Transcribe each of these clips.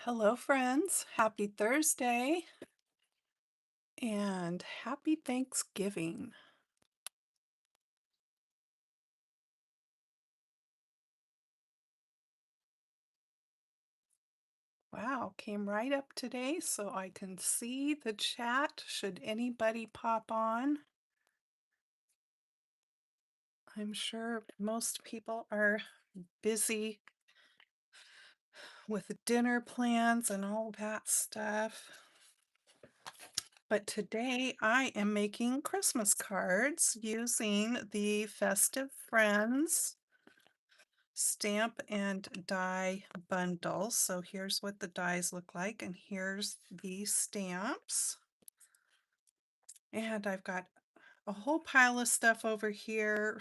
Hello, friends. Happy Thursday and happy Thanksgiving. Wow, came right up today so I can see the chat should anybody pop on. I'm sure most people are busy with dinner plans and all that stuff. But today I am making Christmas cards using the Festive Friends stamp and die bundle. So here's what the dies look like, and here's the stamps. And I've got a whole pile of stuff over here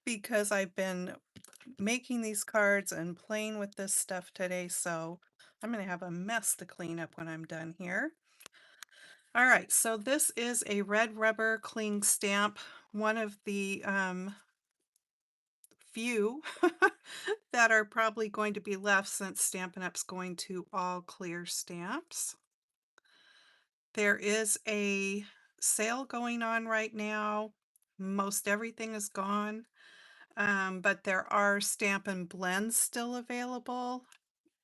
because I've been making these cards and playing with this stuff today. So I'm going to have a mess to clean up when I'm done here. All right, so this is a red rubber cling stamp, one of the few that are probably going to be left since Stampin' Up's going to all clear stamps. There is a sale going on right now. Most everything is gone, but there are Stampin' Blends still available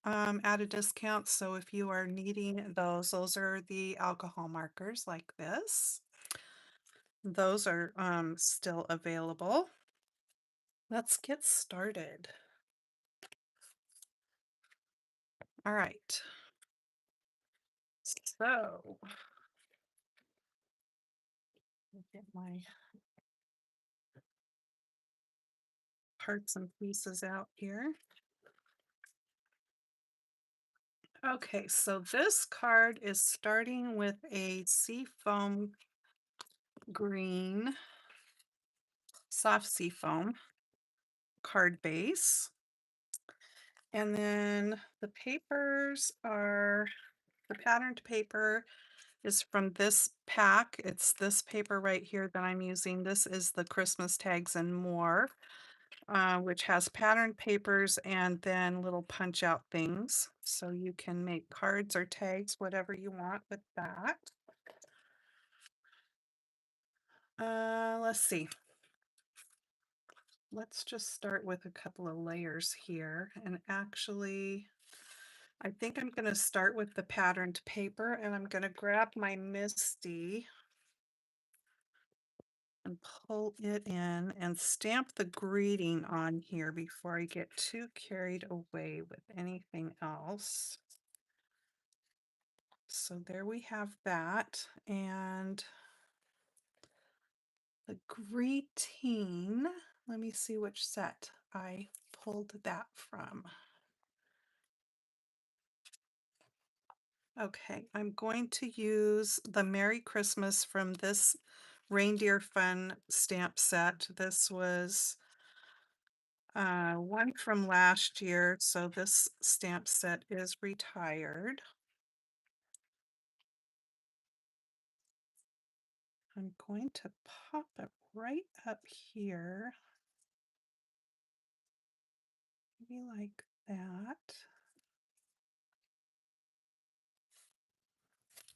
at a discount. So if you are needing those are the alcohol markers like this. Those are still available. Let's get started. All right. So, get my parts and pieces out here. Okay, so this card is starting with a seafoam green, soft seafoam card base. And then the papers are, the patterned paper is from this pack. It's this paper right here that I'm using. This is the Christmas Tags and More, which has patterned papers and then little punch out things. So you can make cards or tags, whatever you want with that. Let's see. Let's just start with a couple of layers here. And actually, I think I'm going to start with the patterned paper, and I'm going to grab my MISTI and pull it in and stamp the greeting on here before I get too carried away with anything else. So there we have that. And the greeting, let me see which set I pulled that from. Okay, I'm going to use the Merry Christmas from this Reindeer Fun stamp set. This was one from last year, so this stamp set is retired. I'm going to pop it right up here, maybe like that.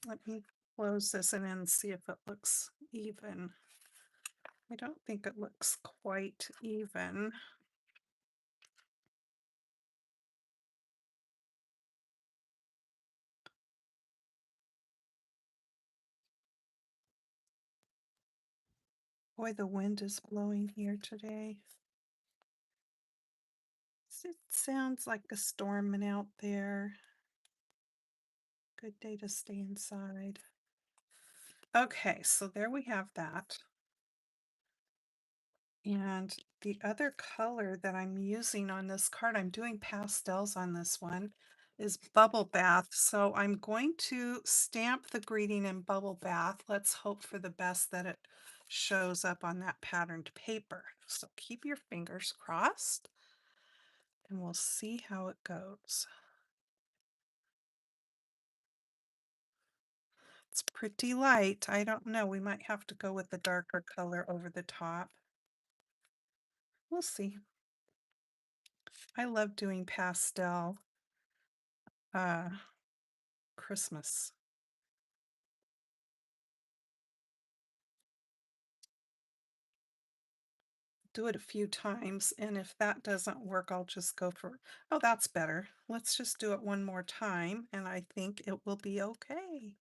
Let me close this and then see if it looks even. I don't think it looks quite even. Boy, the wind is blowing here today. It sounds like a storming out there. Good day to stay inside. Okay, so there we have that. And the other color that I'm using on this card, I'm doing pastels on this one, is Bubble Bath. So I'm going to stamp the greeting in Bubble Bath. Let's hope for the best that it shows up on that patterned paper. So keep your fingers crossed and we'll see how it goes. It's pretty light. I don't know. We might have to go with the darker color over the top. We'll see. I love doing pastel uh, Christmas. Do it a few times, and if that doesn't work, I'll just go for, oh, that's better. Let's just do it one more time, and I think it will be okay.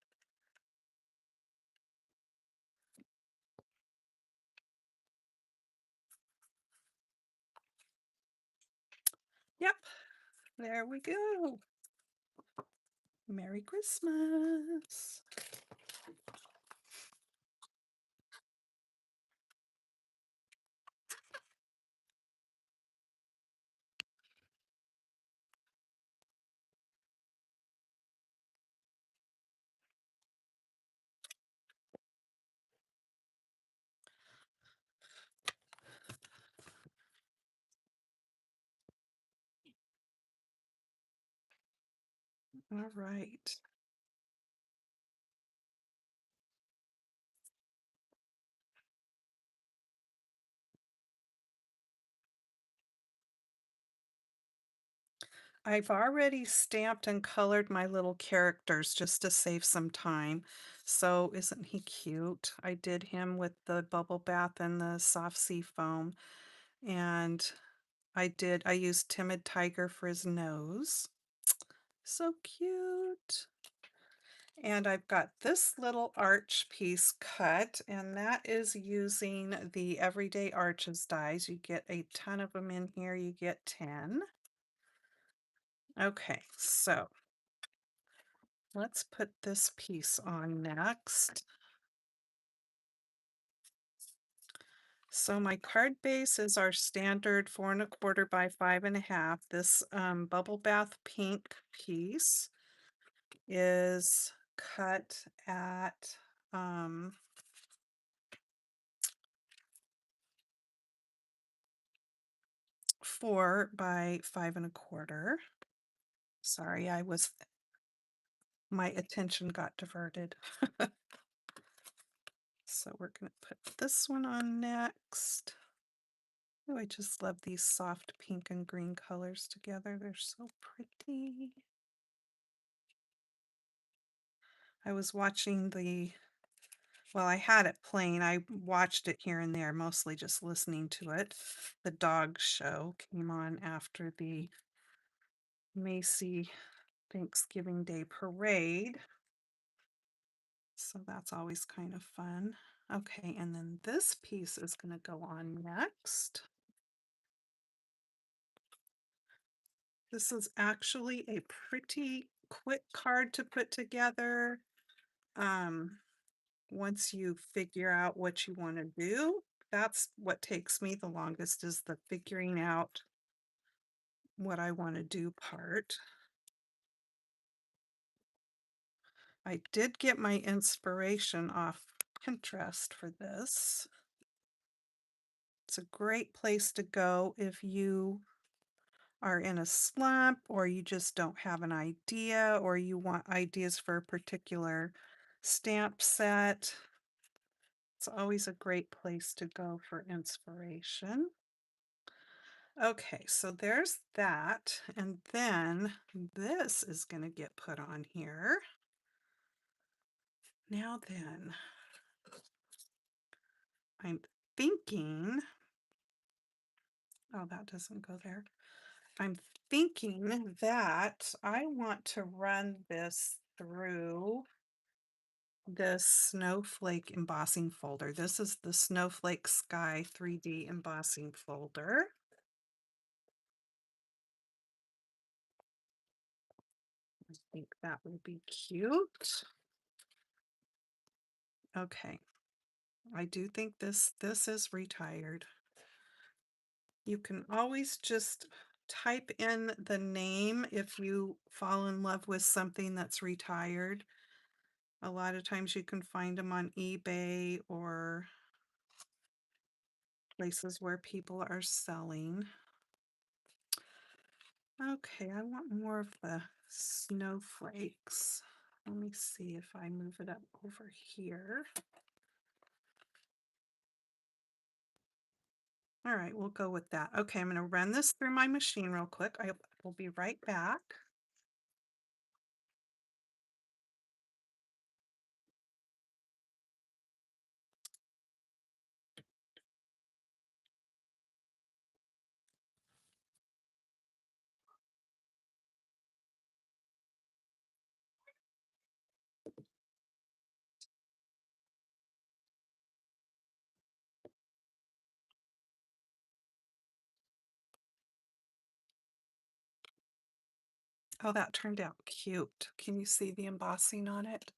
Yep, there we go. Merry Christmas. All right. I've already stamped and colored my little characters just to save some time. So isn't he cute? I did him with the bubble bath and the soft sea foam. And I used Timid Tiger for his nose. So cute. And I've got this little arch piece cut, and that is using the Everyday Arches dies. You get a ton of them in here. You get 10. Okay, so let's put this piece on next. So my card base is our standard 4 1/4 by 5 1/2. This bubble bath pink piece is cut at 4 by 5 1/4. Sorry, my attention got diverted. So we're gonna put this one on next. Oh, I just love these soft pink and green colors together. They're so pretty. I was watching well, I had it playing. I watched it here and there, mostly just listening to it. The dog show came on after the Macy Thanksgiving Day parade. So that's always kind of fun. Okay, and then this piece is going to go on next. This is actually a pretty quick card to put together. Once you figure out what you want to do, that's what takes me the longest, is the figuring out what I want to do part. I did get my inspiration off Pinterest for this. It's a great place to go if you are in a slump or you just don't have an idea or you want ideas for a particular stamp set. It's always a great place to go for inspiration. Okay, so there's that. And then this is going to get put on here. Now then, I'm thinking, oh, that doesn't go there. I'm thinking that I want to run this through this snowflake embossing folder. This is the Snowflake Sky 3D embossing folder. I think that will be cute. Okay. I do think this is retired. You can always just type in the name if you fall in love with something that's retired. A lot of times you can find them on eBay or places where people are selling. Okay, I want more of the snowflakes. Let me see if I move it up over here. All right, we'll go with that. Okay, I'm going to run this through my machine real quick. I will be right back. Oh, that turned out cute. Can you see the embossing on it?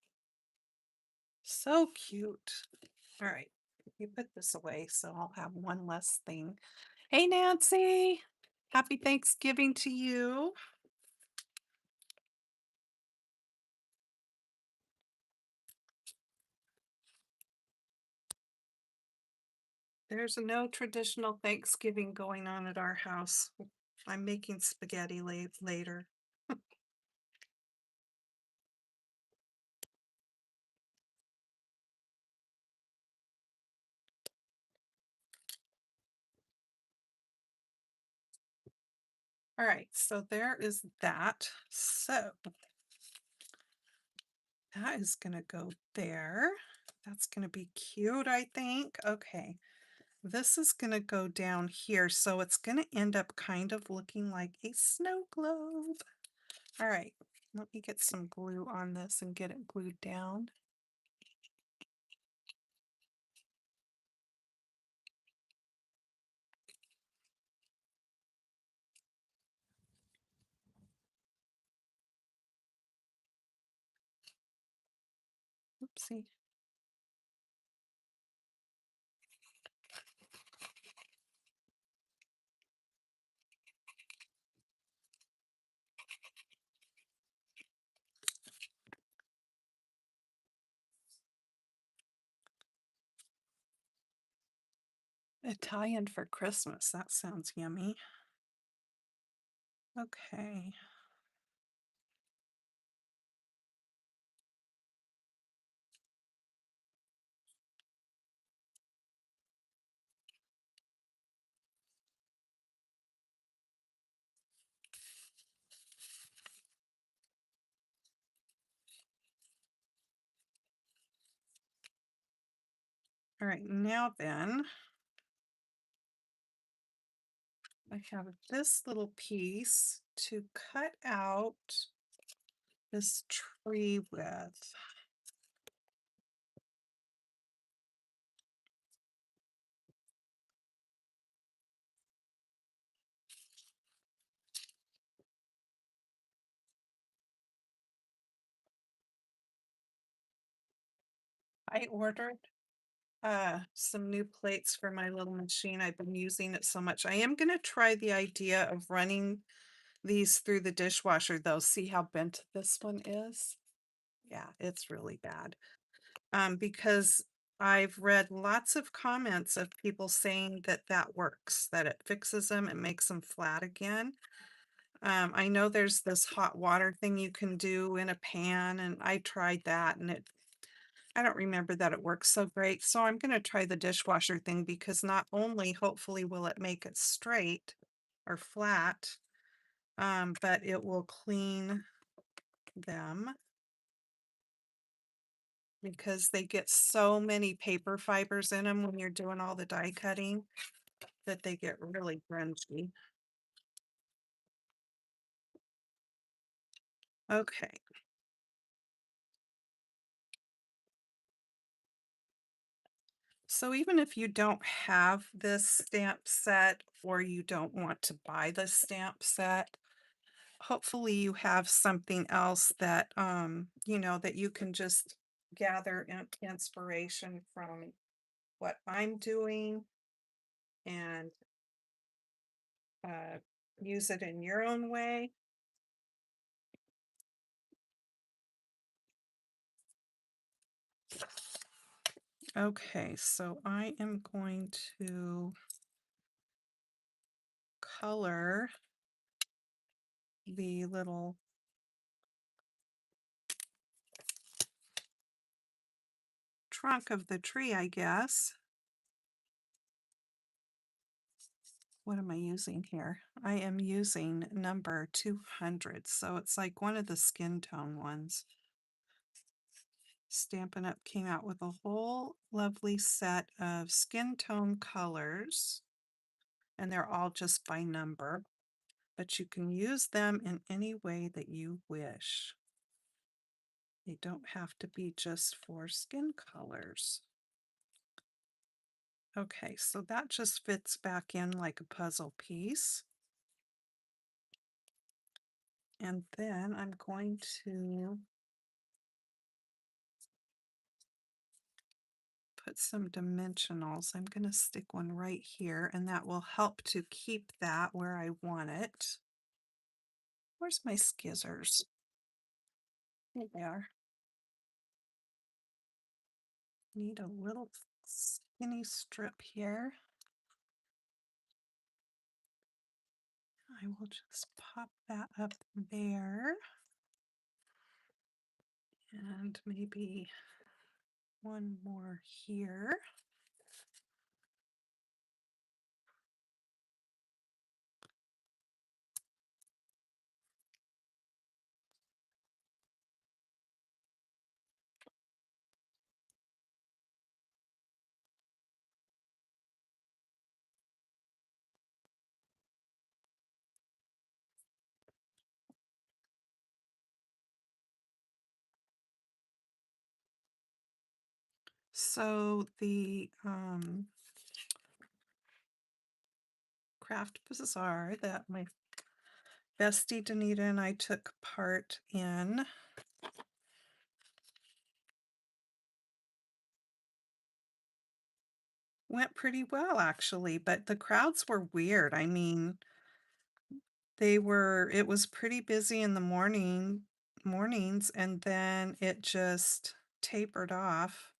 So cute. All right, you put this away so I'll have one less thing. Hey, Nancy. Happy Thanksgiving to you. There's no traditional Thanksgiving going on at our house. I'm making spaghetti later. All right, so there is that. So that is going to go there. That's going to be cute, I think. Okay, this is going to go down here. So it's going to end up kind of looking like a snow globe. All right, let me get some glue on this and get it glued down. Oopsie. Italian for Christmas. That sounds yummy. Okay. All right, now then, I have this little piece to cut out this tree with. I ordered some new plates for my little machine. I've been using it so much. I am going to try the idea of running these through the dishwasher though. See how bent this one is? Yeah, it's really bad. Because I've read lots of comments of people saying that that works, that it fixes them, it makes them flat again. I know there's this hot water thing you can do in a pan, and I tried that, and I don't remember that it works so great. So I'm going to try the dishwasher thing because not only hopefully will it make it straight or flat, but it will clean them because they get so many paper fibers in them when you're doing all the die cutting that they get really grungy. Okay. So even if you don't have this stamp set or you don't want to buy the stamp set, hopefully you have something else that that you can just gather inspiration from what I'm doing and uh, use it in your own way. Okay, so I am going to color the little trunk of the tree, I guess. What am I using here? I am using number 200, so it's like one of the skin tone ones. Stampin' Up! Came out with a whole lovely set of skin tone colors, and they're all just by number, but you can use them in any way that you wish. They don't have to be just for skin colors. Okay, so that just fits back in like a puzzle piece. And then I'm going to put some dimensionals. I'm going to stick one right here, and that will help to keep that where I want it. Where's my skizzers? Here they are. Need a little skinny strip here. I will just pop that up there. And maybe one more here. So the craft bazaar that my bestie Danita and I took part in went pretty well actually, but the crowds were weird. I mean, it was pretty busy in the mornings, and then it just tapered off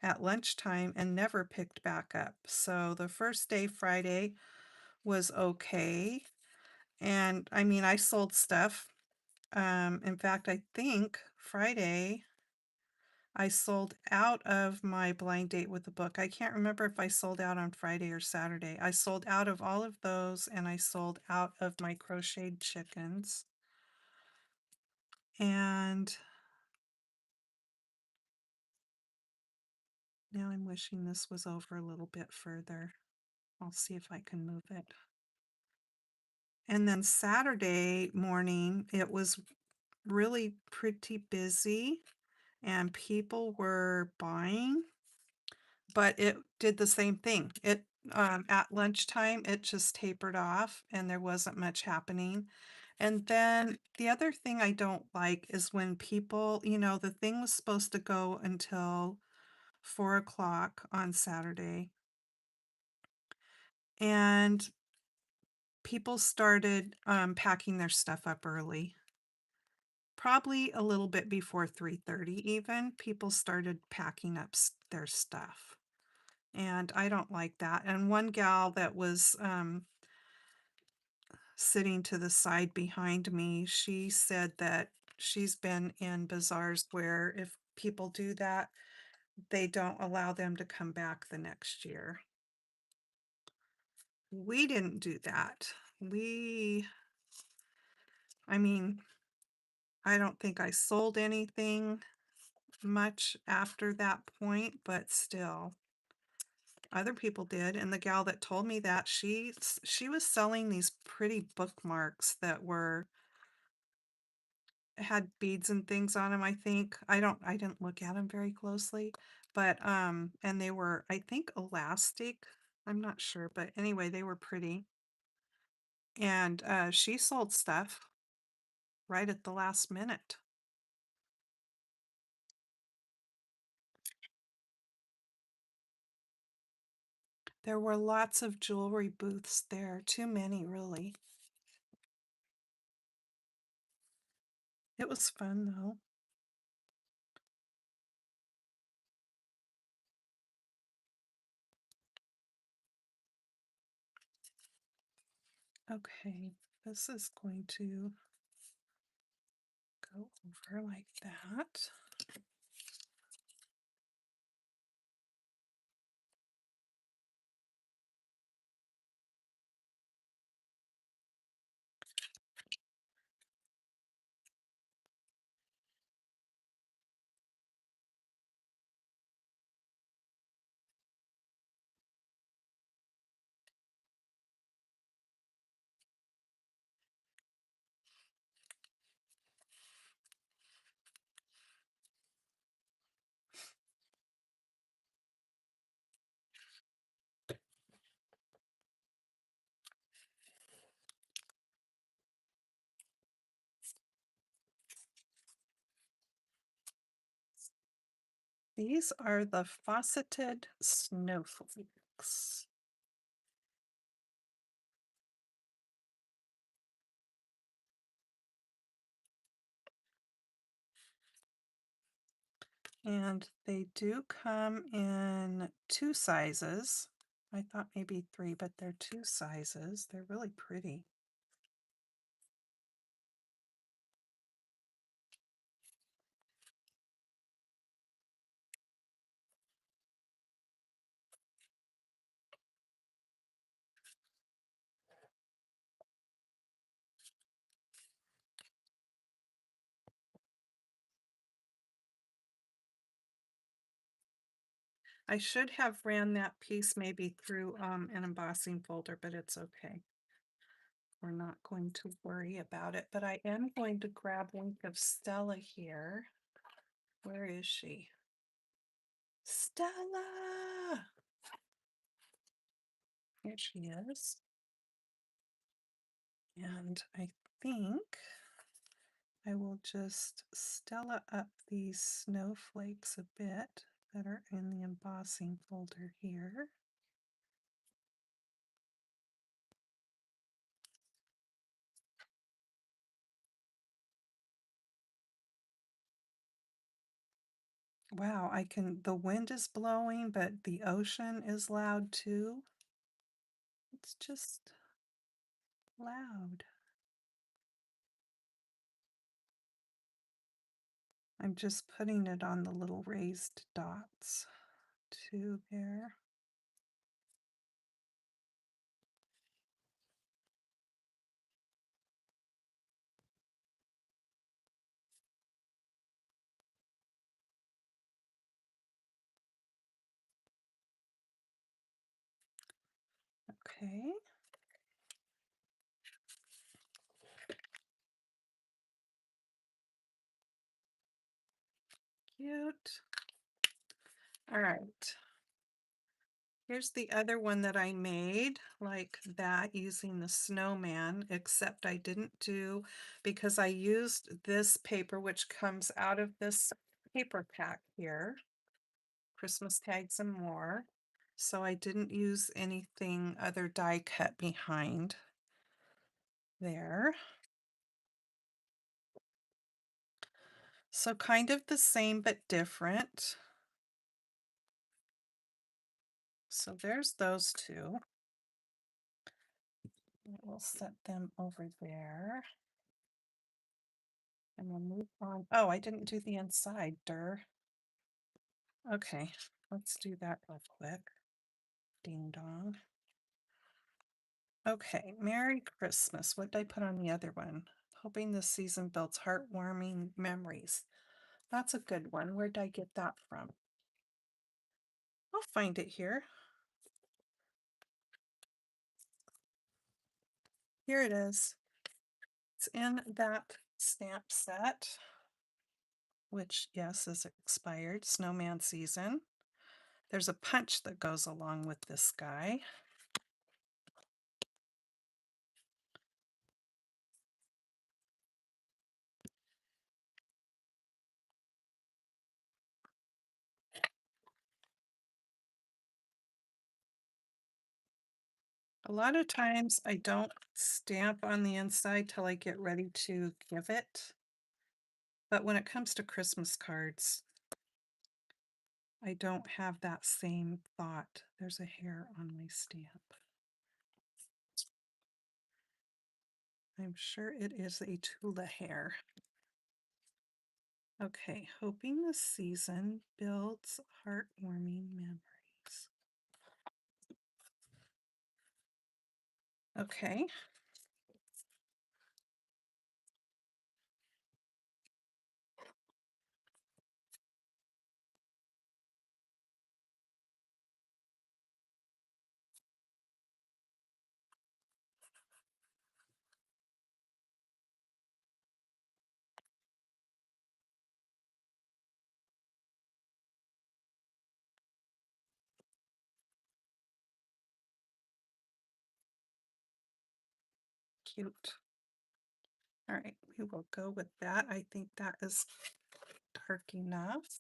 at lunchtime and never picked back up. So the first day, Friday, was okay. And I mean, I sold stuff. In fact, I think Friday I sold out of my blind date with the book. I can't remember if I sold out on Friday or Saturday. I sold out of all of those, and I sold out of my crocheted chickens. And now I'm wishing this was over a little bit further. I'll see if I can move it. And then Saturday morning, it was really pretty busy and people were buying, but it did the same thing. At lunchtime, it just tapered off and there wasn't much happening. And then the other thing I don't like is when people, the thing was supposed to go until 4 o'clock on Saturday, and people started packing their stuff up early. Probably a little bit before 3:30 even, people started packing up their stuff. And I don't like that. And one gal that was sitting to the side behind me, she said that she's been in bazaars where if people do that, they don't allow them to come back the next year. We didn't do that. I mean, I don't think I sold anything much after that point, but still, other people did. And the gal that told me that, she was selling these pretty bookmarks that had beads and things on them, I think. I didn't look at them very closely, but and they were, I think, elastic. I'm not sure, but anyway, they were pretty. And she sold stuff right at the last minute. There were lots of jewelry booths there, too many, really. It was fun, though. Okay, this is going to go over like that. These are the faceted snowflakes. And they do come in two sizes. I thought maybe three, but they're two sizes. They're really pretty. I should have ran that piece maybe through an embossing folder, but it's okay. We're not going to worry about it, but I am going to grab Link of Stella here. Where is she? Stella! Here she is. And I think I will just Stella up these snowflakes a bit that are in the embossing folder here. Wow, the wind is blowing, but the ocean is loud too. It's just loud. I'm just putting it on the little raised dots too there. Okay. Cute. All right. Here's the other one that I made like that using the snowman, except I didn't do, because I used this paper, which comes out of this paper pack here, Christmas tags and more. So I didn't use anything other die cut behind there. So kind of the same, but different. So there's those two. We'll set them over there. And we'll move on. Oh, I didn't do the inside, Okay, let's do that real quick. Ding dong. Okay, Merry Christmas. What did I put on the other one? Hoping this season builds heartwarming memories. That's a good one. Where did I get that from? I'll find it here. Here it is. It's in that stamp set, which, yes, is expired. Snowman season. There's a punch that goes along with this guy. A lot of times I don't stamp on the inside till I get ready to give it. But when it comes to Christmas cards, I don't have that same thought. There's a hair on my stamp. I'm sure it is a Tula hair. Okay, hoping the season builds heartwarming memories. Okay. Cute. All right, we will go with that. I think that is dark enough.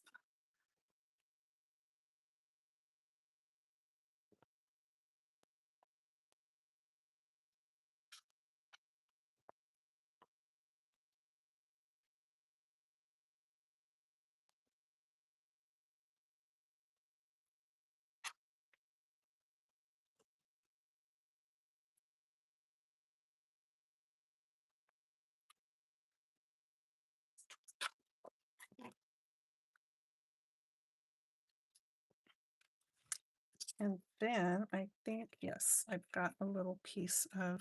And then I think, yes, I've got a little piece of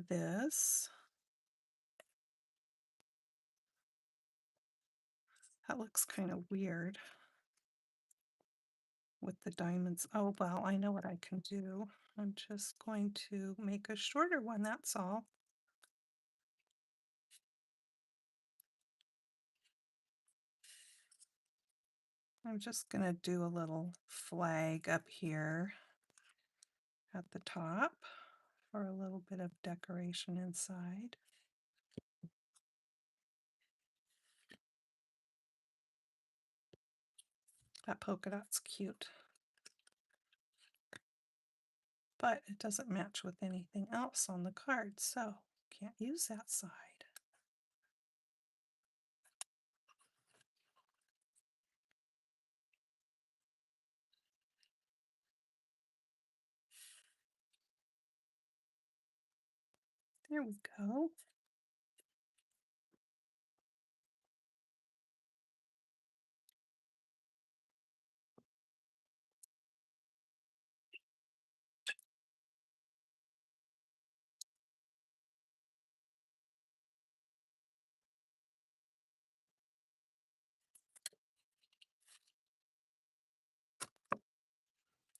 this. That looks kind of weird with the diamonds. Oh, well, I know what I can do. I'm just going to make a shorter one, that's all. I'm just going to do a little flag up here at the top for a little bit of decoration inside. That polka dot's cute, but it doesn't match with anything else on the card, so can't use that side. There we go.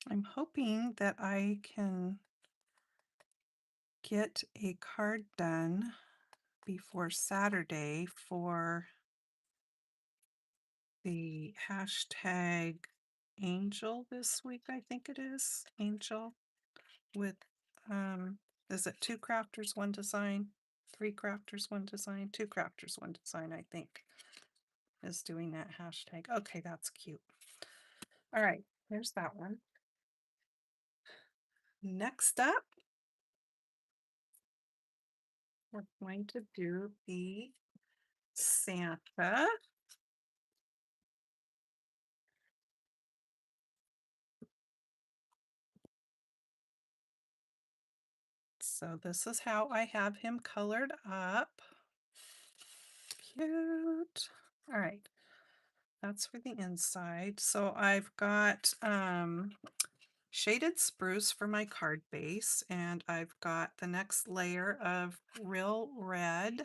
I'm hoping that I can get a card done before Saturday for the hashtag angel this week, I think it is. Angel with, is it 2 crafters, 1 design? 3 crafters, 1 design? 2 crafters, 1 design, I think, is doing that hashtag. Okay, that's cute. All right, there's that one. Next up, we're going to do the Santa. So this is how I have him colored up. Cute. All right, that's for the inside. So I've got shaded spruce for my card base, and I've got the next layer of real red.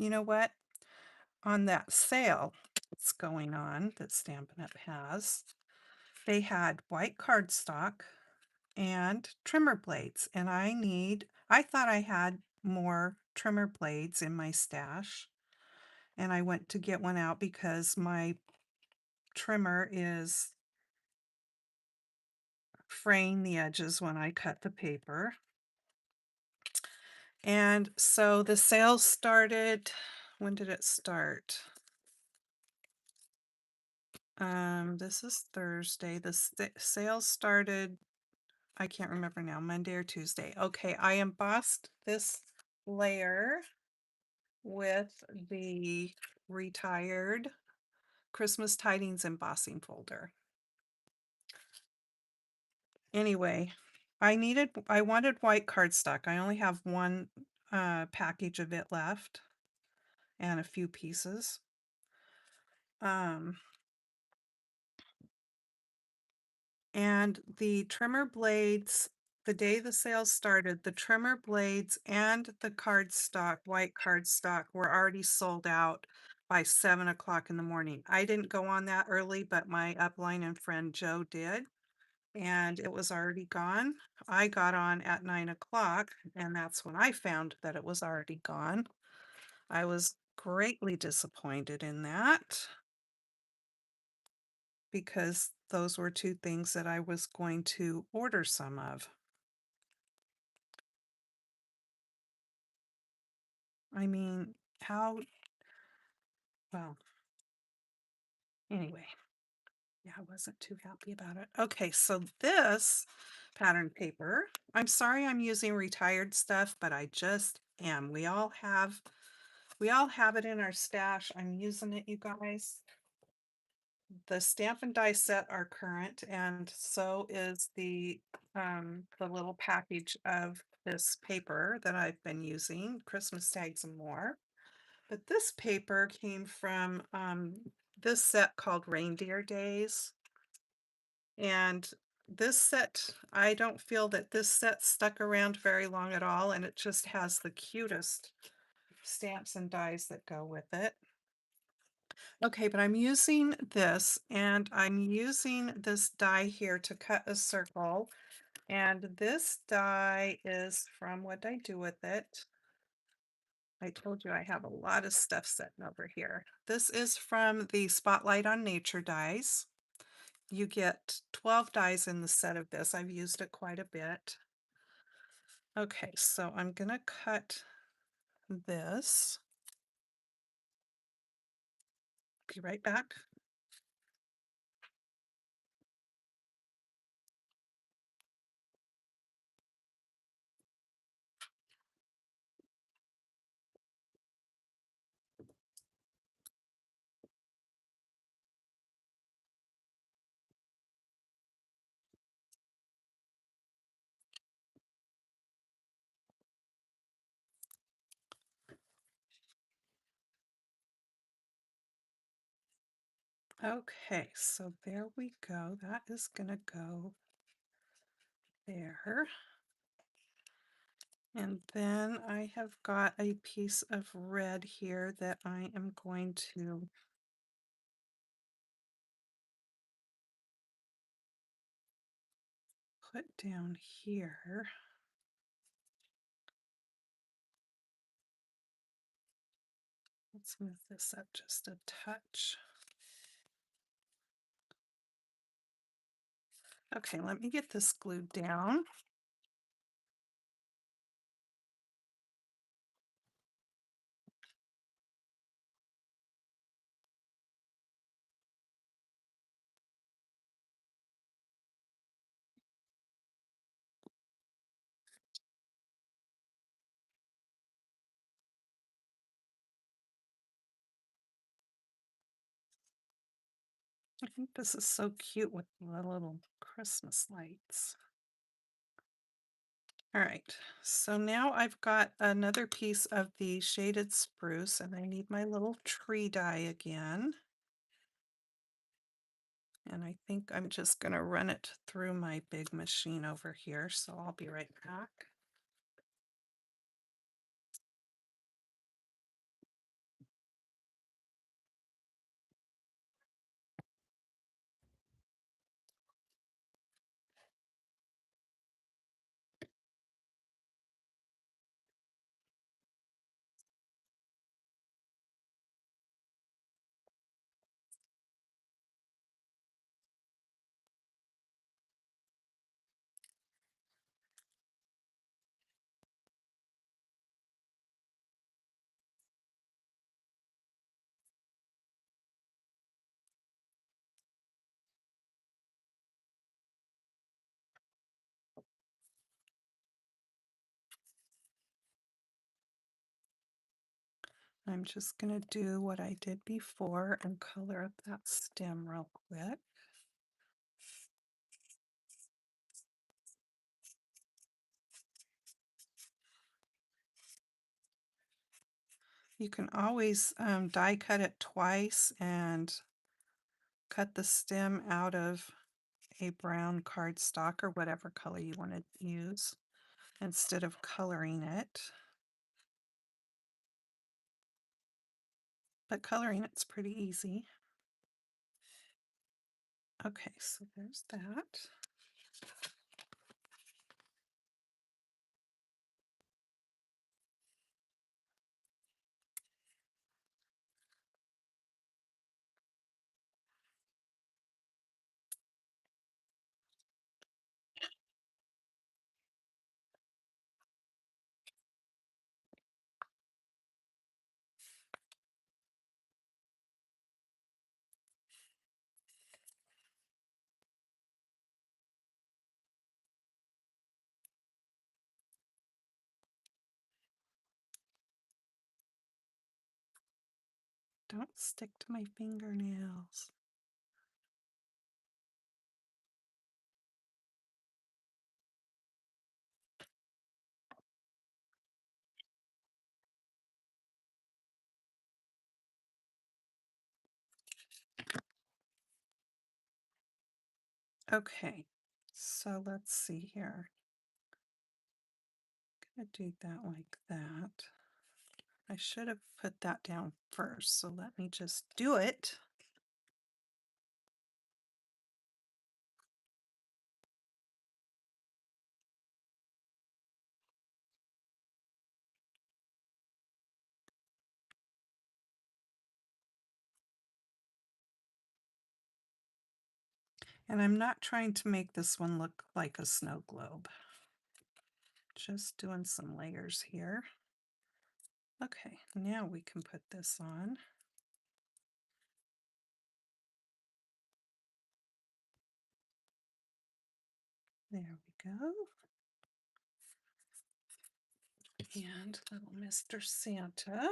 You know what? On that sale that's going on that Stampin' Up! Has, they had white cardstock and trimmer blades, and I thought I had more trimmer blades in my stash, and I went to get one out because my trimmer is fraying the edges when I cut the paper. And so the sale started, when did it start? This is Thursday. The sale started, I can't remember now, Monday or Tuesday. Okay, I embossed this layer with the retired Christmas Tidings embossing folder. Anyway, I wanted white cardstock. I only have one package of it left and a few pieces. And the trimmer blades, the day the sale started, the trimmer blades and the cardstock, white cardstock, were already sold out by 7 o'clock in the morning. I didn't go on that early, but my upline and friend Joe did, and it was already gone. I got on at 9 o'clock, and that's when I found that it was already gone. I was greatly disappointed in that because those were 2 things that I was going to order some of. I mean, how, well, anyway. Yeah, I wasn't too happy about it. Okay, so this pattern paper, I'm sorry I'm using retired stuff, but I just am. We all have it in our stash. I'm using it, you guys. The stamp and die set are current, and so is the little package of this paper that I've been using, Christmas tags and more. But this paper came from this set called Reindeer Days. And this set, I don't feel that this set stuck around very long at all, and it just has the cutest stamps and dies that go with it. Okay, but I'm using this, and I'm using this die here to cut a circle. And this die is from, what did I do with it? I told you I have a lot of stuff sitting over here. This is from the Spotlight on Nature dies. You get 12 dies in the set of this. I've used it quite a bit. Okay, so I'm gonna cut this. Be right back. Okay, so there we go. That is gonna go there. And then I have got a piece of red here that I am going to put down here. Let's move this up just a touch. Okay, let me get this glued down. I think this is so cute with the little Christmas lights. All right, so now I've got another piece of the shaded spruce, and I need my little tree die again. And I think I'm just going to run it through my big machine over here, so I'll be right back. I'm just going to do what I did before and color up that stem real quick. You can always die cut it twice and cut the stem out of a brown cardstock or whatever color you want to use instead of coloring it. But coloring it's pretty easy. Okay, so there's that. Don't stick to my fingernails. Okay, so let's see here. I'm gonna do that like that. I should have put that down first, so let me just do it. And I'm not trying to make this one look like a snow globe. Just doing some layers here. Okay, now we can put this on. There we go. And little Mr. Santa.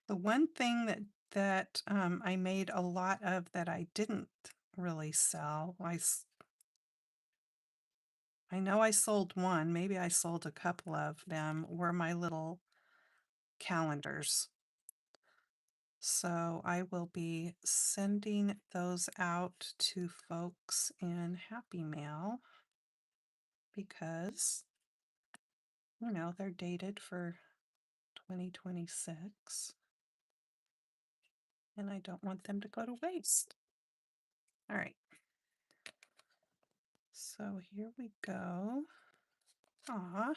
The one thing that I made a lot of that I didn't really sell, I know I sold one, maybe I sold a couple of them, were my little calendars. So I will be sending those out to folks in Happy Mail because, they're dated for 2026 and I don't want them to go to waste. All right. So here we go. Aw,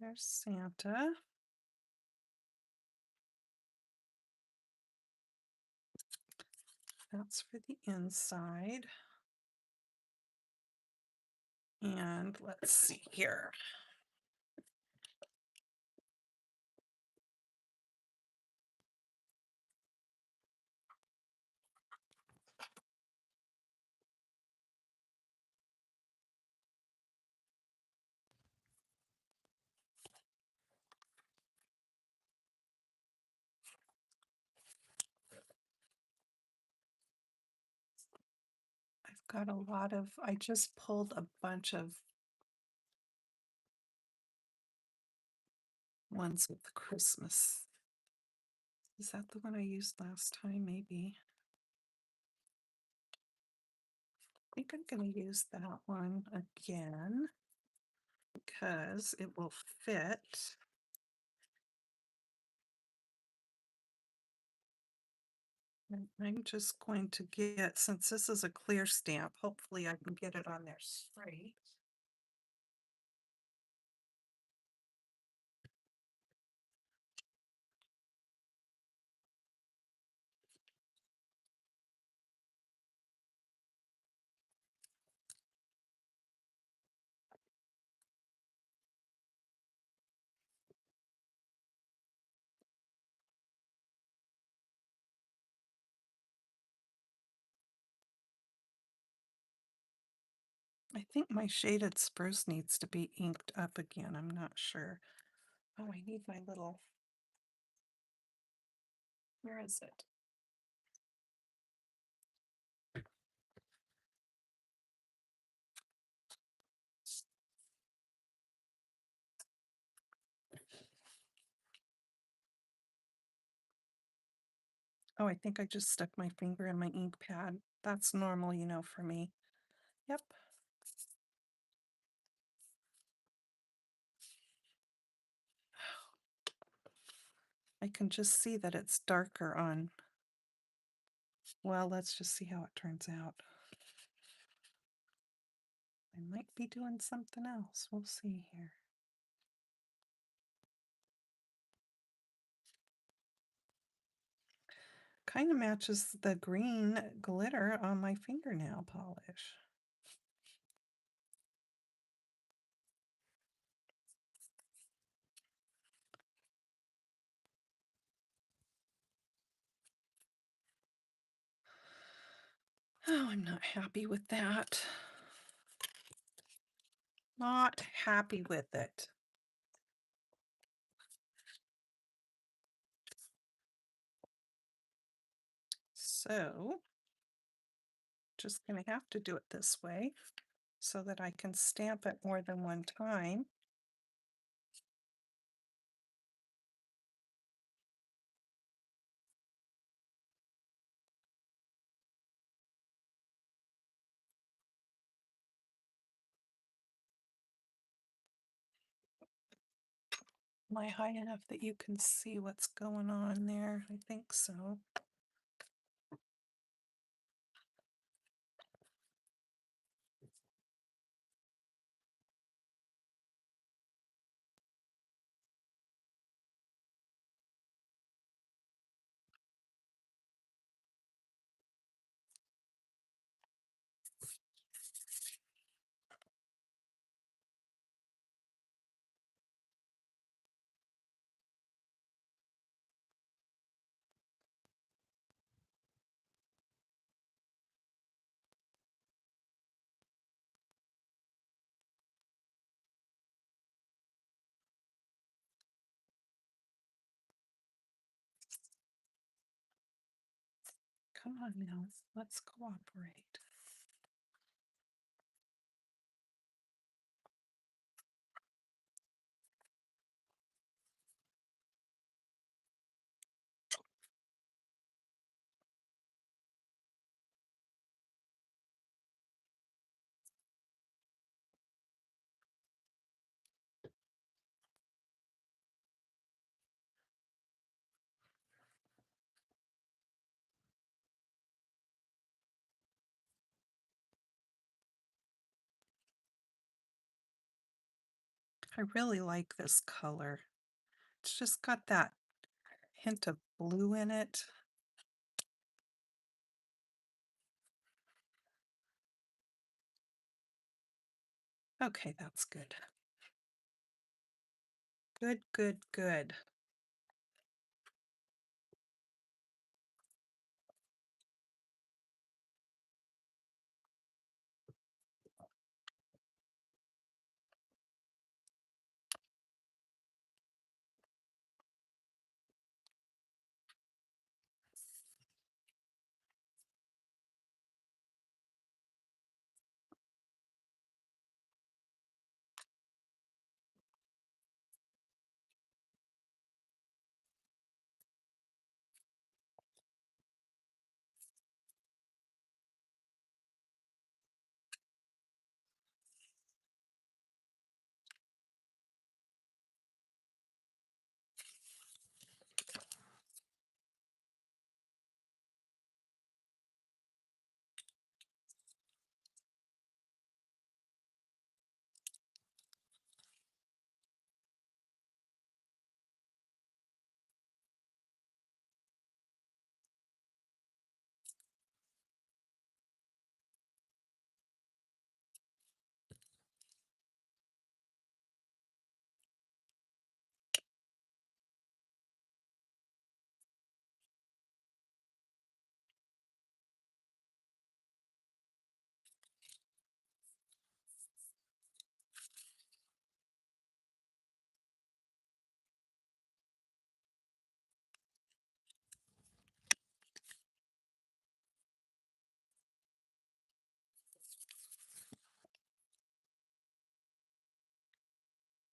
there's Santa. That's for the inside. And let's see here. I've got a lot of, I just pulled a bunch of ones with Christmas. Is that the one I used last time? Maybe. I think I'm going to use that one again because it will fit. And I'm just going to get, since this is a clear stamp, hopefully I can get it on there straight. I think my shaded spruce needs to be inked up again. I'm not sure. Oh, I need my little, where is it? Oh, I think I just stuck my finger in my ink pad. That's normal, for me. Yep. I can just see that it's darker on. Well, let's just see how it turns out. I might be doing something else. We'll see here. Kind of matches the green glitter on my fingernail polish. Oh, I'm not happy with that. Not happy with it. So, just gonna have to do it this way so that I can stamp it more than one time. Am I high enough that you can see what's going on there? I think so. Come on now, let's cooperate. I really like this color. It's just got that hint of blue in it. Okay, that's good. Good, good, good.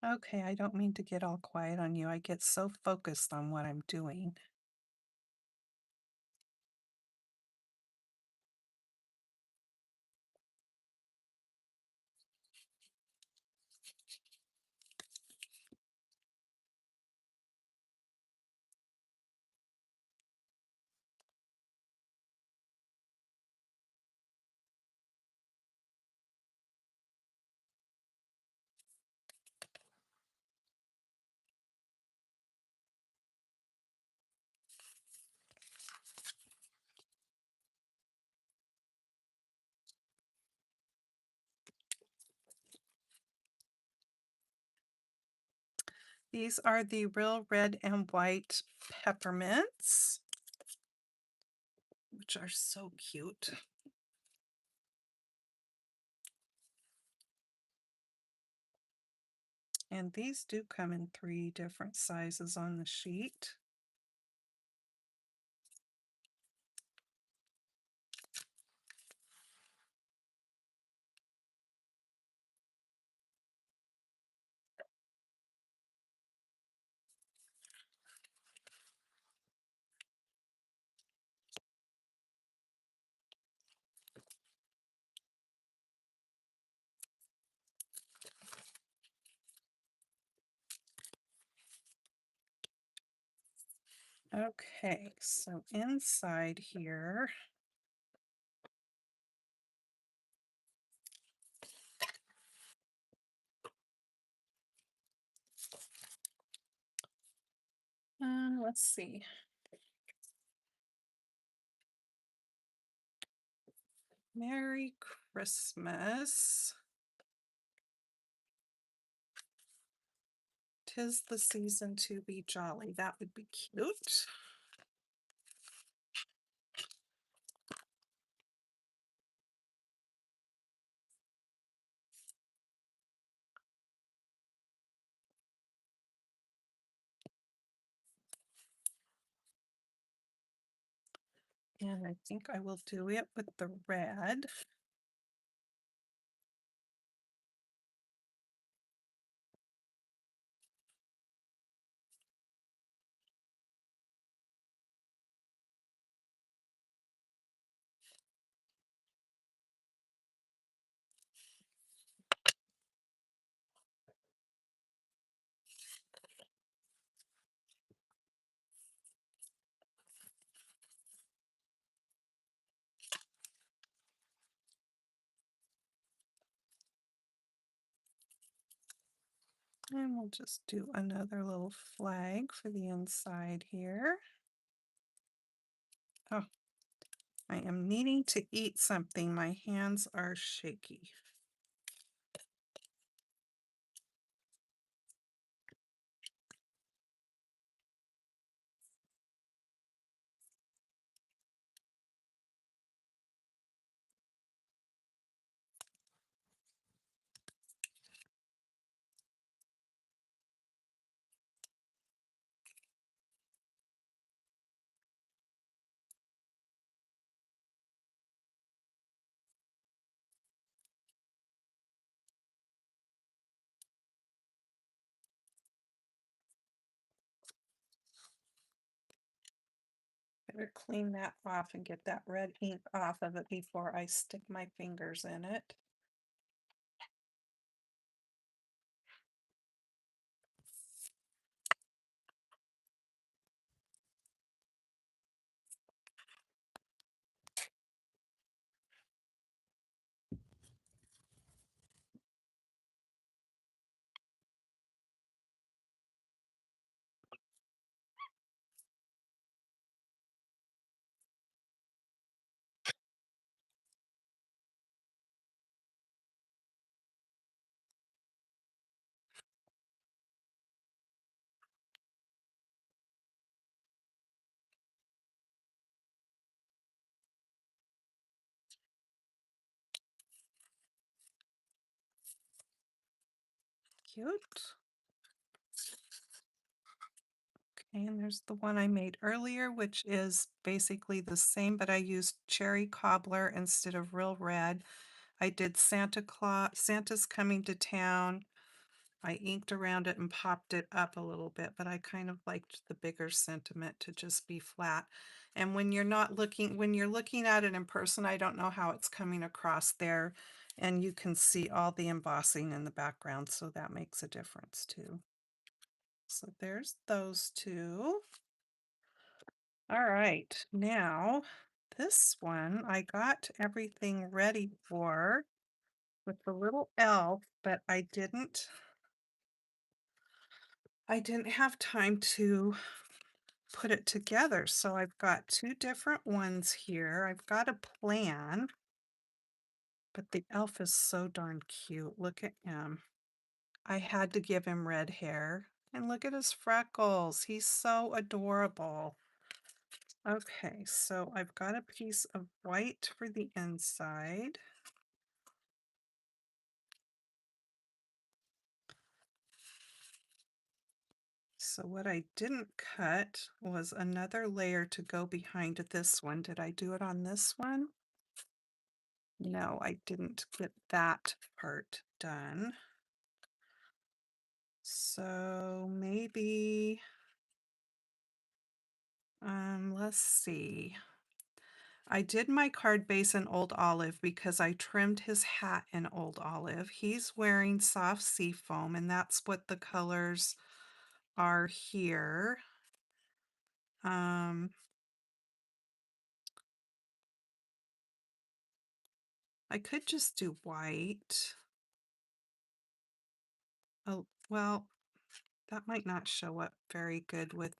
Okay, I don't mean to get all quiet on you. I get so focused on what I'm doing. These are the real red and white peppermints, which are so cute. And these do come in 3 different sizes on the sheet. Okay, so inside here, let's see. Merry Christmas. 'Tis the season to be jolly. That would be cute. And I think I will do it with the red. And we'll just do another little flag for the inside here. Oh, I am needing to eat something. My hands are shaky. Better clean that off and get that red ink off of it before I stick my fingers in it. Cute. Okay, and there's the one I made earlier, which is basically the same, but I used cherry cobbler instead of real red. I did Santa Claus, Santa's coming to town. I inked around it and popped it up a little bit, but I kind of liked the bigger sentiment to just be flat. And when you're not looking, when you're looking at it in person, I don't know how it's coming across there. And you can see all the embossing in the background, so that makes a difference too. So there's those two. All right, now this one I got everything ready for with the little elf, but I didn't have time to put it together. So I've got 2 different ones here. I've got a plan, but the elf is so darn cute. Look at him. I had to give him red hair. And look at his freckles. He's so adorable. Okay, so I've got a piece of white for the inside. so what I didn't cut was another layer to go behind this one. Did I do it on this one? No, I didn't get that part done. So maybe, let's see. I did my card base in Old Olive because I trimmed his hat in Old Olive. He's wearing soft sea foam, and that's what the colors are here. Um, I could just do white. Oh, well, that might not show up very good with.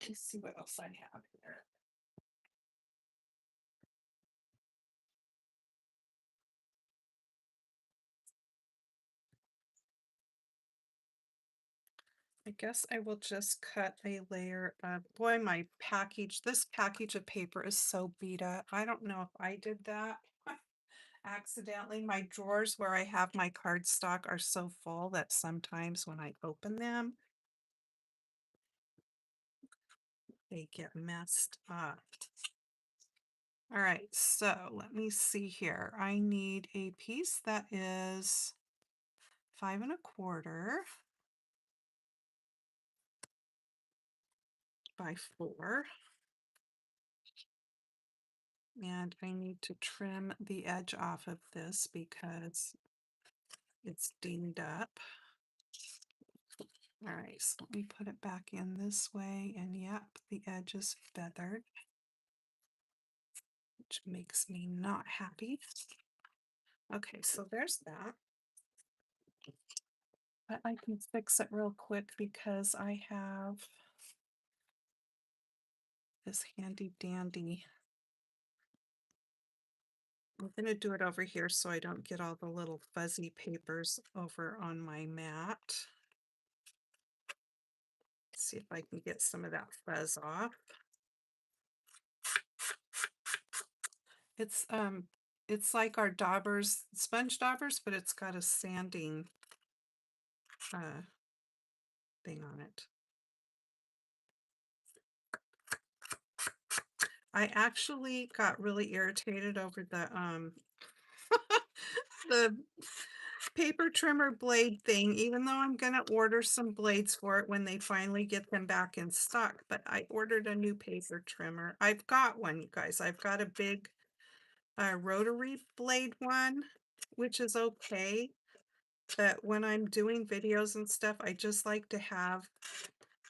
Let's see what else I have here. I guess I will just cut a layer of, boy, this package of paper is so beat up. I don't know if I did that accidentally. My drawers where I have my cardstock are so full that sometimes when I open them, they get messed up. All right, so let me see here. I need a piece that is 5 1/4 by 4. And I need to trim the edge off of this because it's dinged up. All right, so let me put it back in this way, and yep, the edge is feathered, which makes me not happy. Okay, so there's that. But I can fix it real quick because I have this handy dandy. I'm going to do it over here so I don't get all the little fuzzy papers over on my mat. See if I can get some of that fuzz off. It's like our daubers, sponge daubers, but it's got a sanding thing on it. I actually got really irritated over the paper trimmer blade thing, even though I'm gonna order some blades for it when they finally get them back in stock. But I ordered a new paper trimmer. I've got one, you guys. I've got a big rotary blade one, which is okay. But when I'm doing videos and stuff, I just like to have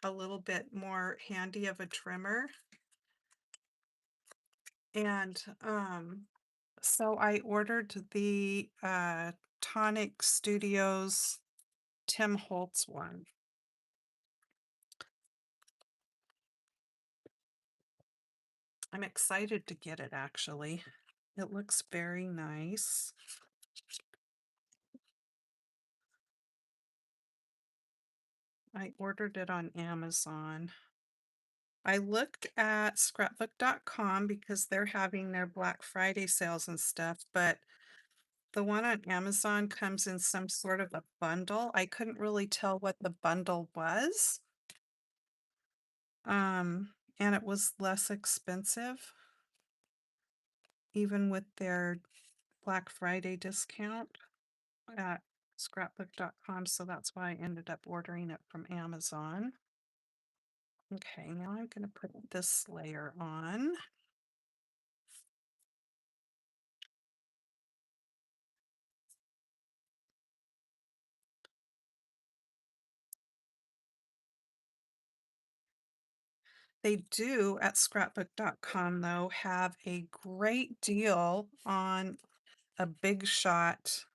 a little bit more handy of a trimmer. And so I ordered the Tonic Studios Tim Holtz one. I'm excited to get it actually. It looks very nice. I ordered it on Amazon. I looked at scrapbook.com because they're having their Black Friday sales and stuff, but the one on Amazon comes in some sort of a bundle. I couldn't really tell what the bundle was. And it was less expensive, even with their Black Friday discount at scrapbook.com. So that's why I ended up ordering it from Amazon. Okay, now I'm going to put this layer on. They do at scrapbook.com, though, have a great deal on a Big Shot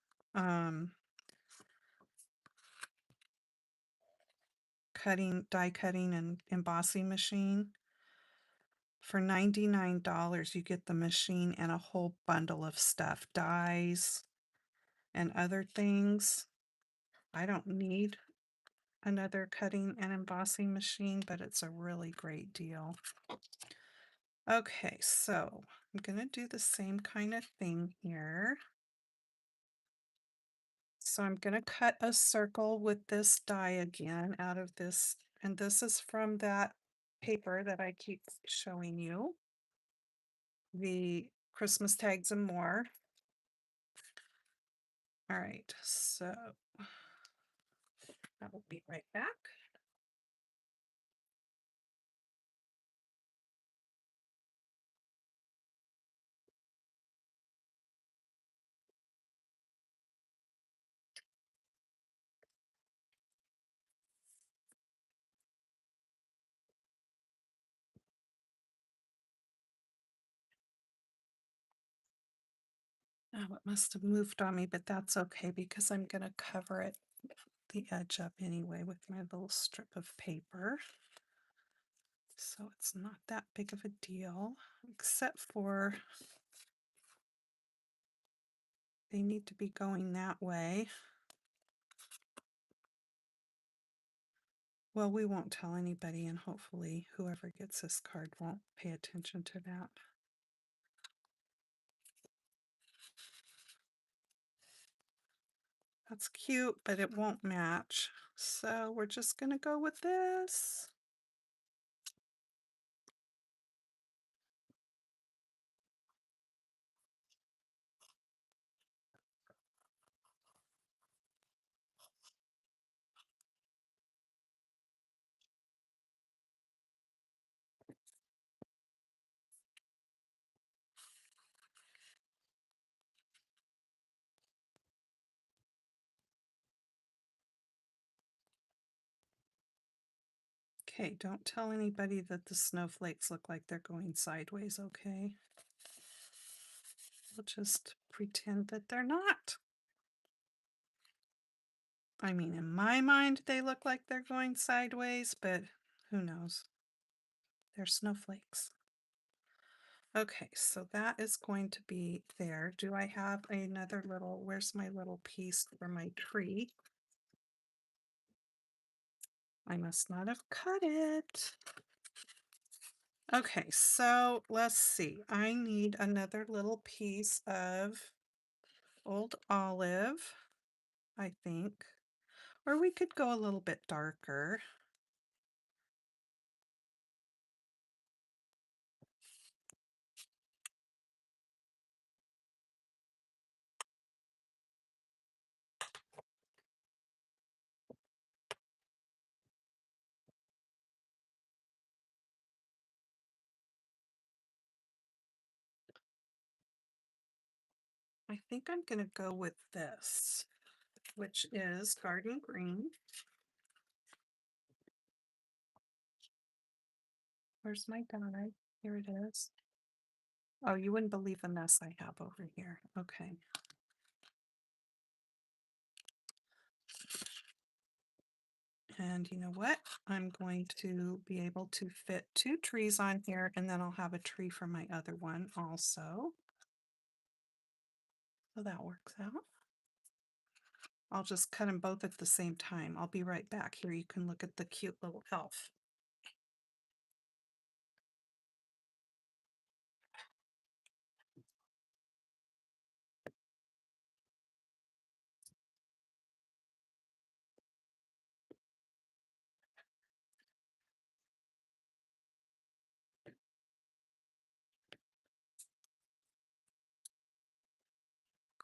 die cutting and embossing machine. For $99, you get the machine and a whole bundle of stuff, dies and other things. I don't need another cutting and embossing machine, but it's a really great deal. Okay, so I'm going to do the same kind of thing here. so I'm going to cut a circle with this die again out of this, and this is from that paper that I keep showing you, the Christmas tags and more. All right, so I will be right back. Oh, it must have moved on me, but that's okay because I'm going to cover it, the edge up anyway, with my little strip of paper. So it's not that big of a deal, except for they need to be going that way. Well, we won't tell anybody, and hopefully whoever gets this card won't pay attention to that. That's cute, but it won't match. So we're just going to go with this. Okay, don't tell anybody that the snowflakes look like they're going sideways, okay? We'll just pretend that they're not. I mean, in my mind, they look like they're going sideways, but who knows? They're snowflakes. Okay, so that is going to be there. Do I have another little, where's my little piece for my tree? I must not have cut it. Okay, so let's see. I need another little piece of old olive, I think. Or we could go a little bit darker. I think I'm going to go with this, which is garden green. Where's my die? Here it is. Oh, you wouldn't believe the mess I have over here. Okay. And you know what? I'm going to be able to fit 2 trees on here, and then I'll have a tree for my other one also. So that works out. I'll just cut them both at the same time. I'll be right back. Here you can look at the cute little elf.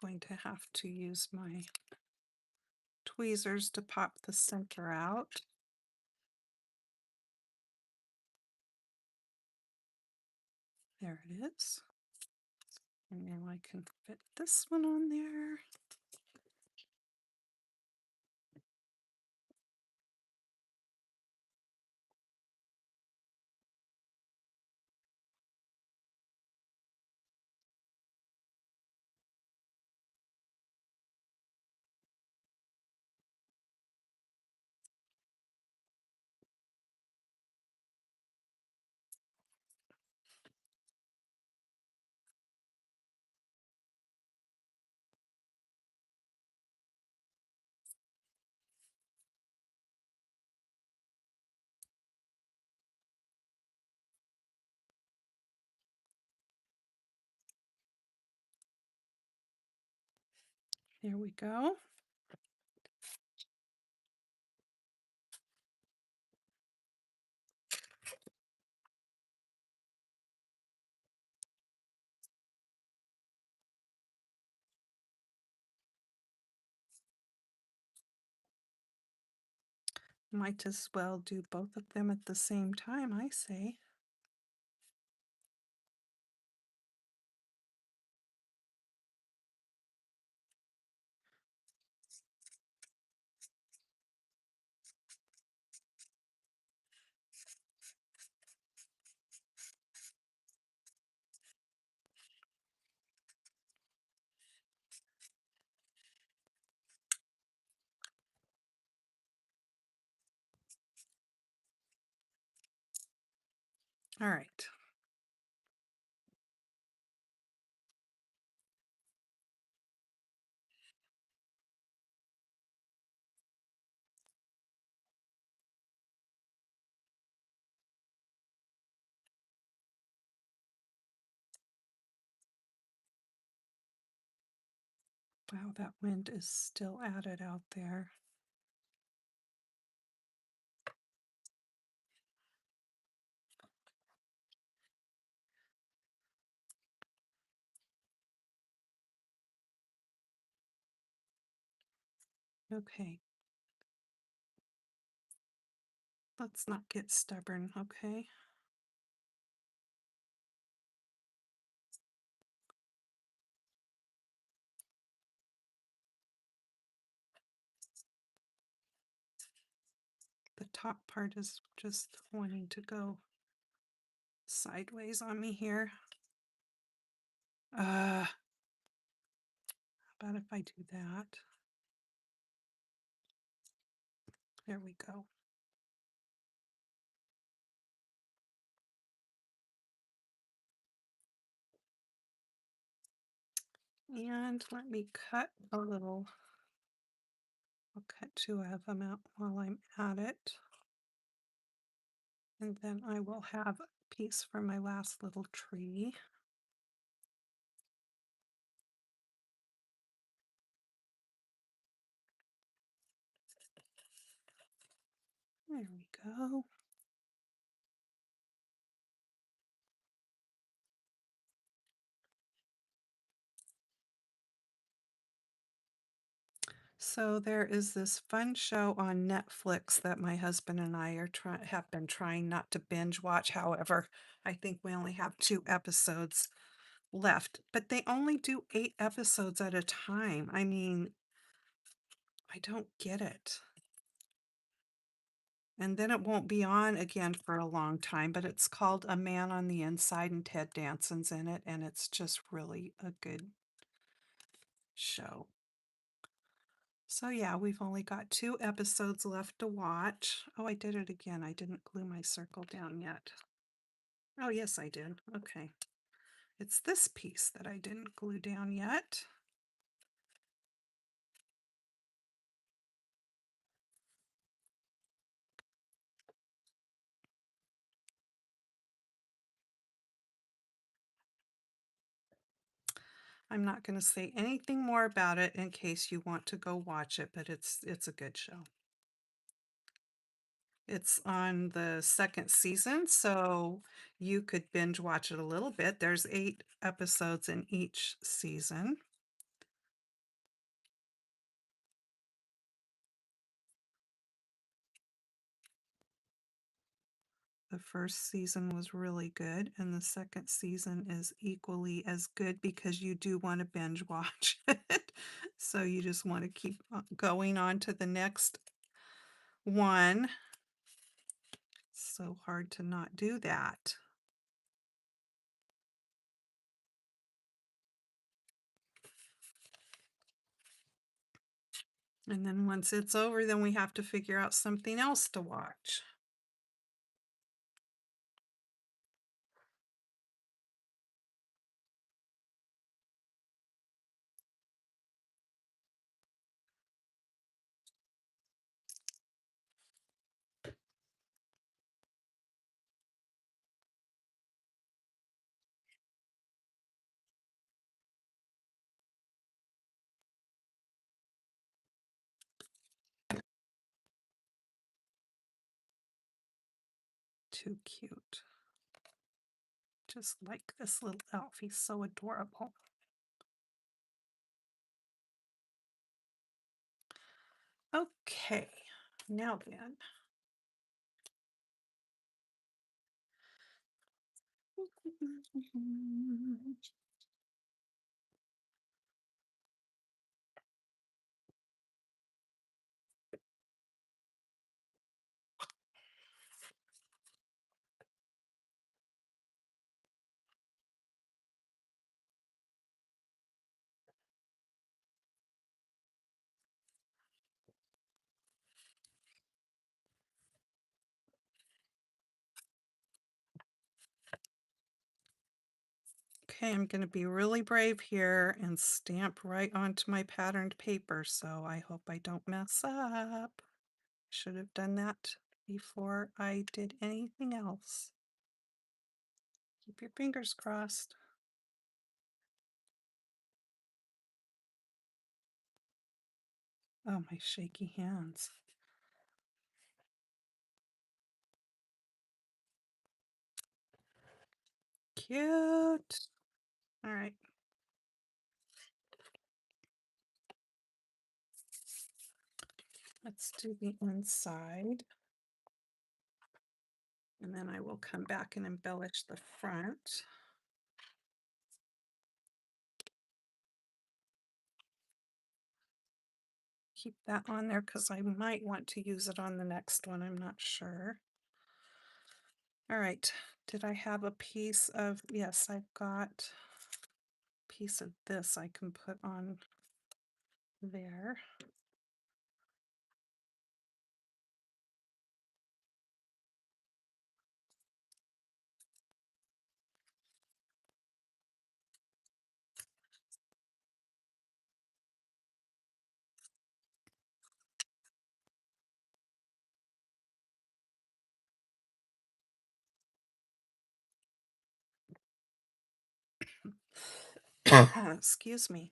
Going to have to use my tweezers to pop the center out. There it is. And now I can fit this one on there. There we go. Might as well do both of them at the same time, I say. All right. Wow, that wind is still at it out there. Okay. Let's not get stubborn, okay? The top part is just wanting to go sideways on me here. How about if I do that? There we go. And let me cut a little. I'll cut two of them out while I'm at it. And then I will have a piece for my last little tree. There we go. So there is this fun show on Netflix that my husband and I have been trying not to binge watch. However, I think we only have 2 episodes left, but they only do 8 episodes at a time. I mean, I don't get it. And then it won't be on again for a long time, but it's called A Man on the Inside and Ted Danson's in it, and it's just really a good show. So yeah, we've only got 2 episodes left to watch. Oh, I did it again. I didn't glue my circle down yet. Oh, yes, I did. Okay. It's this piece that I didn't glue down yet. I'm not going to say anything more about it in case you want to go watch it, but it's a good show. It's on the second season, so you could binge watch it a little bit. There's 8 episodes in each season. The first season was really good, and the second season is equally as good because you do want to binge watch it. So you just want to keep going on to the next one. So hard to not do that. And then once it's over, then we have to figure out something else to watch. Too cute. Just like this little elf. He's so adorable. Okay, now then, Okay, I'm going to be really brave here and stamp right onto my patterned paper, so I hope I don't mess up. Should have done that before I did anything else. Keep your fingers crossed. Oh, my shaky hands. Cute. All right. Let's do the inside. And then I will come back and embellish the front. Keep that on there because I might want to use it on the next one. I'm not sure. All right. Did I have a piece of, yes, I've got a piece of this I can put on there. Excuse me.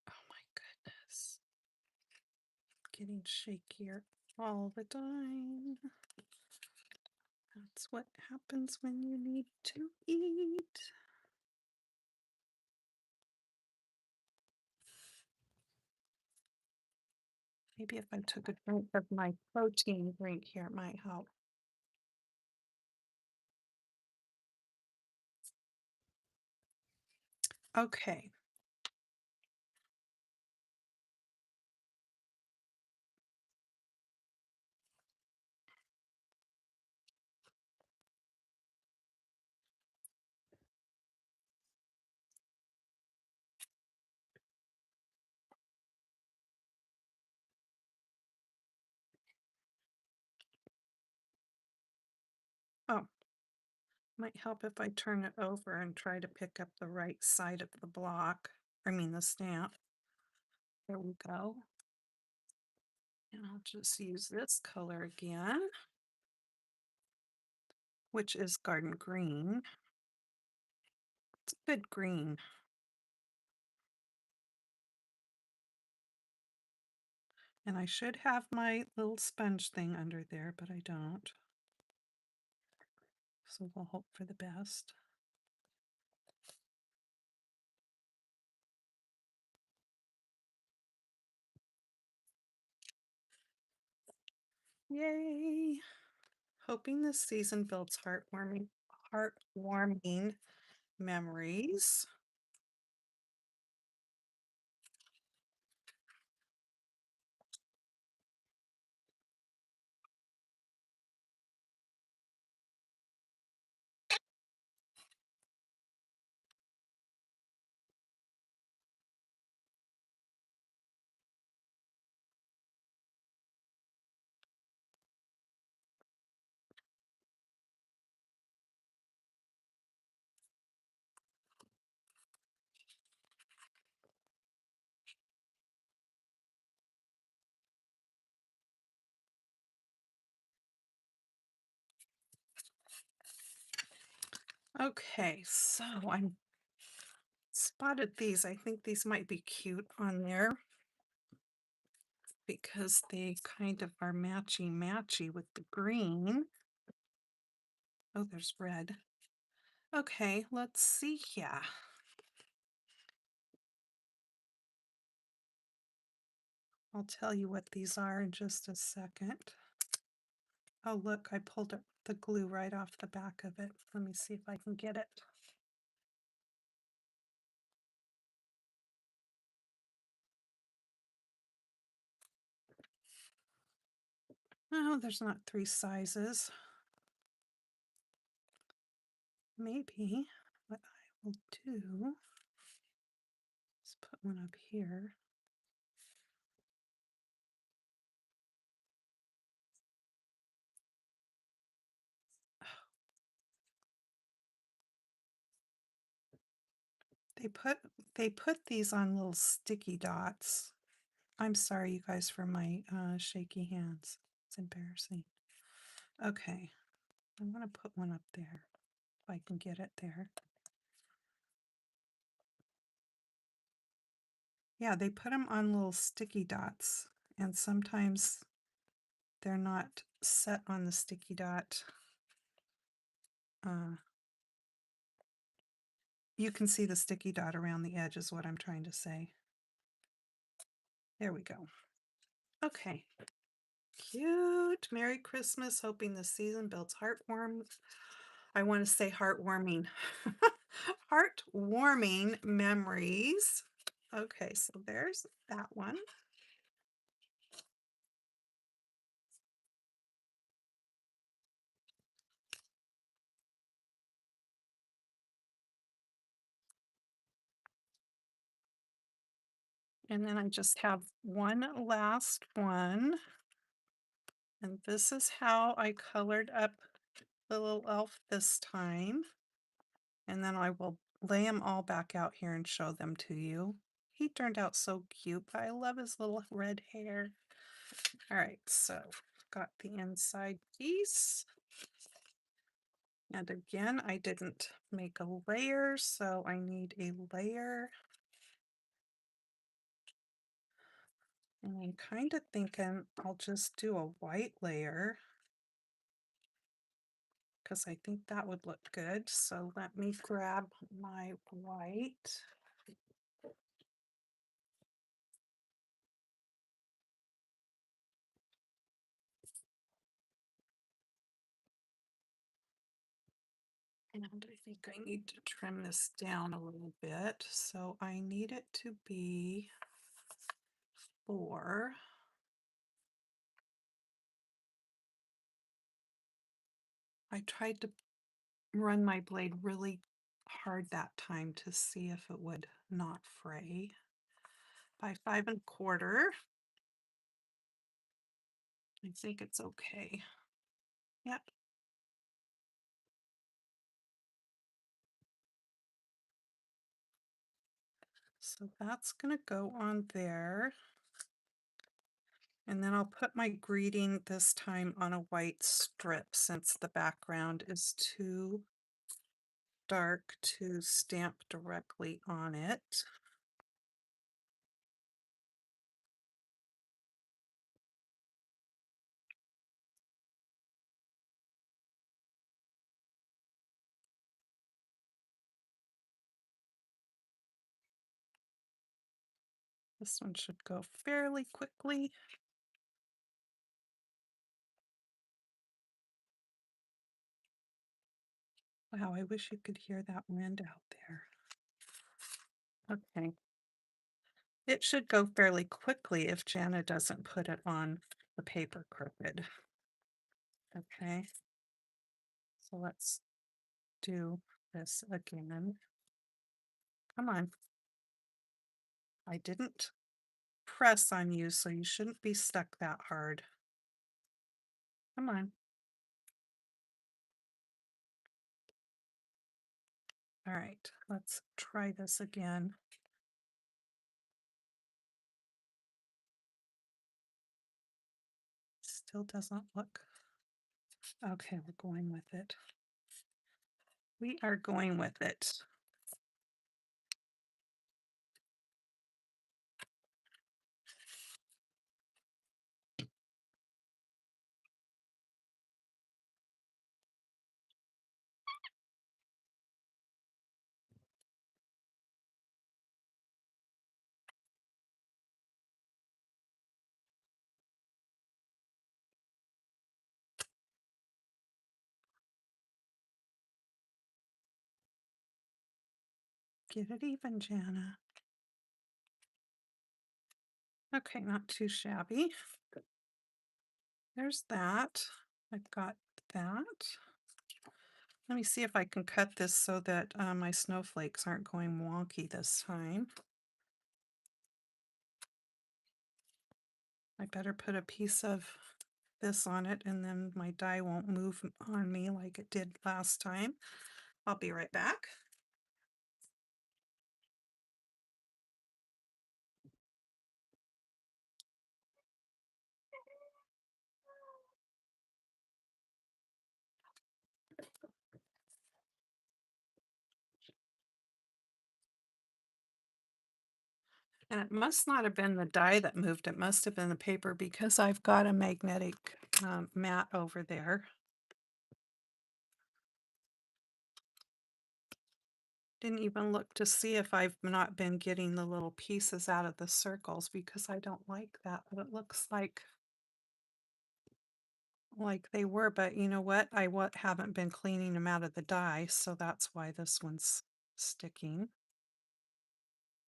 Oh my goodness. Getting shakier all the time. That's what happens when you need to eat. Maybe if I took a drink of my protein drink here, it might help. Okay. Oh, might help if I turn it over and try to pick up the right side of the block. I mean the stamp. There we go. And I'll just use this color again, which is garden green. It's a good green. And I should have my little sponge thing under there, but I don't. So we'll hope for the best. Yay! Hoping this season builds heartwarming memories. Okay, so I spotted these. I think these might be cute on there because they kind of are matchy with the green. Oh, there's red. Okay, let's see here. I'll tell you what these are in just a second. Oh, look, I pulled the glue right off the back of it. Let me see if I can get it. Oh, there's not 3 sizes. Maybe what I will do is put one up here. They put these on little sticky dots. I'm sorry, you guys, for my shaky hands. It's embarrassing. Okay, I'm gonna put one up there if I can get it there. Yeah, they put them on little sticky dots, and sometimes they're not set on the sticky dot. You can see the sticky dot around the edge is what I'm trying to say. There we go. Okay. Cute. Merry Christmas. Hoping the season builds I want to say heartwarming. Heartwarming memories. Okay, so there's that one. And then I just have one last one. And this is how I colored up the little elf this time. And then I will lay them all back out here and show them to you. He turned out so cute, but I love his little red hair. All right, so got the inside piece. And again, I didn't make a layer, so I need a layer. And I'm kind of thinking I'll just do a white layer because I think that would look good. So let me grab my white. And I think I need to trim this down a little bit. So I need it to be 4. I tried to run my blade really hard that time to see if it would not fray. By 5 1/4. I think it's okay. Yep. So that's gonna go on there. And then I'll put my greeting this time on a white strip since the background is too dark to stamp directly on it. This one should go fairly quickly. Wow, I wish you could hear that wind out there. Okay. It should go fairly quickly if Janna doesn't put it on the paper crooked. Okay. So let's do this again. Come on. I didn't press on you, so you shouldn't be stuck that hard. Come on. All right, let's try this again. Still doesn't look. Okay, we're going with it. We are going with it. Get it even, Janna. Okay, not too shabby. There's that. I've got that. Let me see if I can cut this so that my snowflakes aren't going wonky this time. I better put a piece of this on it and then my die won't move on me like it did last time. I'll be right back. And it must not have been the die that moved, it must have been the paper because I've got a magnetic mat over there. Didn't even look to see if I've not been getting the little pieces out of the circles because I don't like that, but it looks like they were, but you know what? Haven't been cleaning them out of the die, so that's why this one's sticking.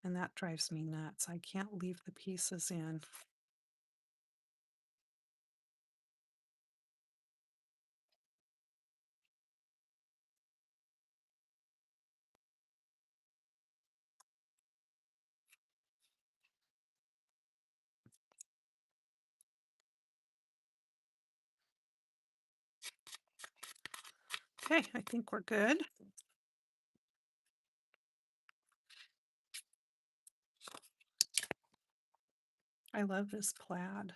And that drives me nuts. I can't leave the pieces in. Okay, I think we're good. I love this plaid.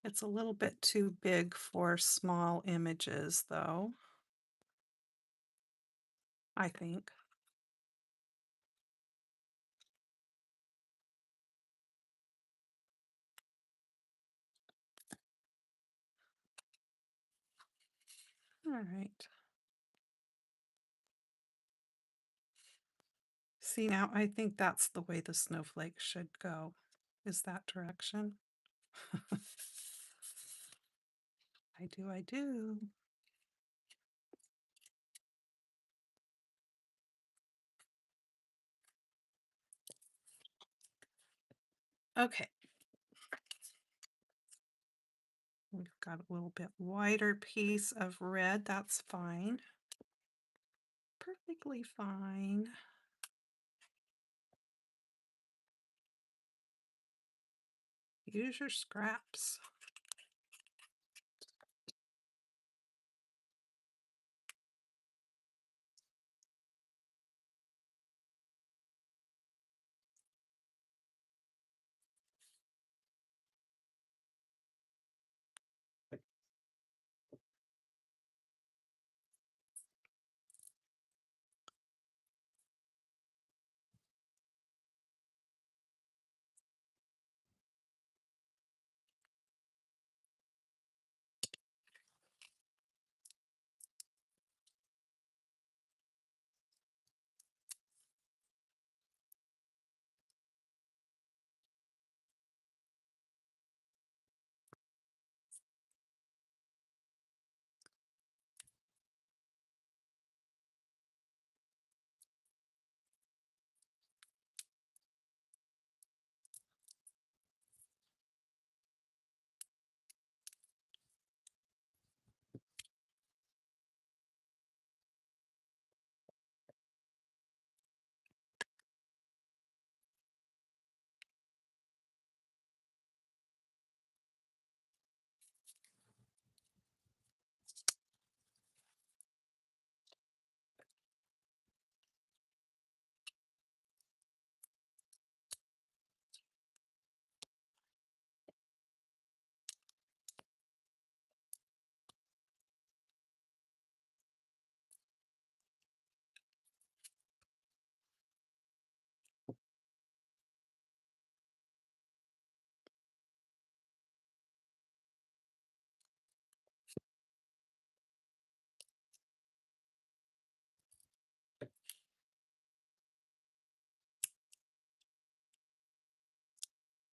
It's a little bit too big for small images, though, I think. All right. See, now I think that's the way the snowflake should go, is that direction. I do. Okay. We've got a little bit wider piece of red. That's fine. Perfectly fine. Use your scraps.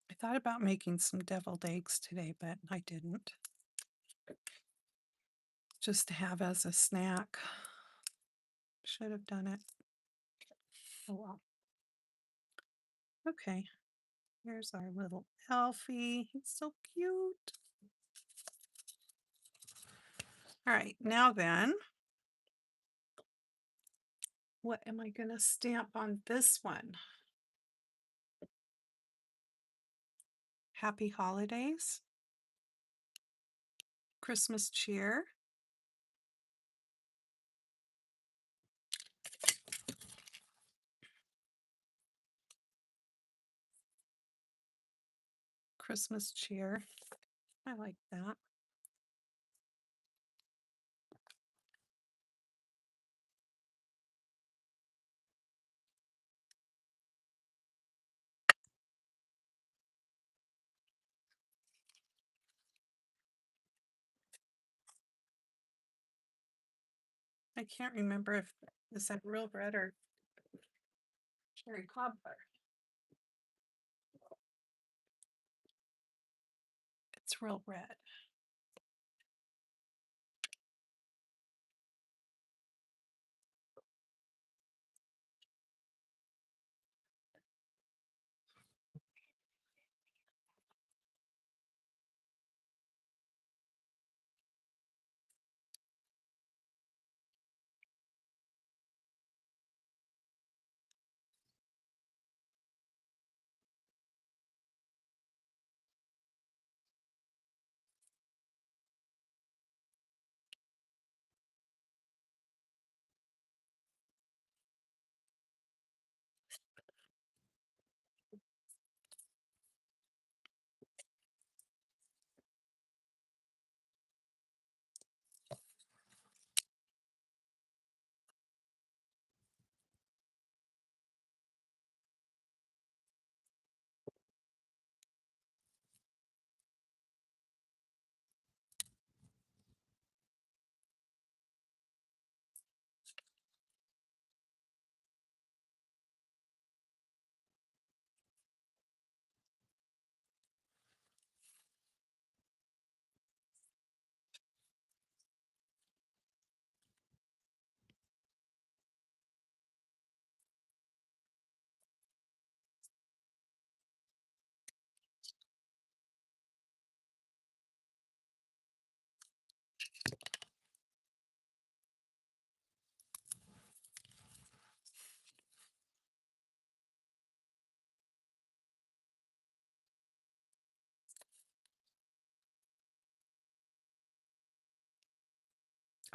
I thought about making some deviled eggs today, but I didn't. Just to have as a snack. Should have done it. Oh well. Okay, here's our little Elfie. He's so cute. All right, now then, what am I going to stamp on this one? Happy holidays, Christmas cheer, Christmas cheer. I like that. I can't remember if is that real red or cherry cobbler. It's real red.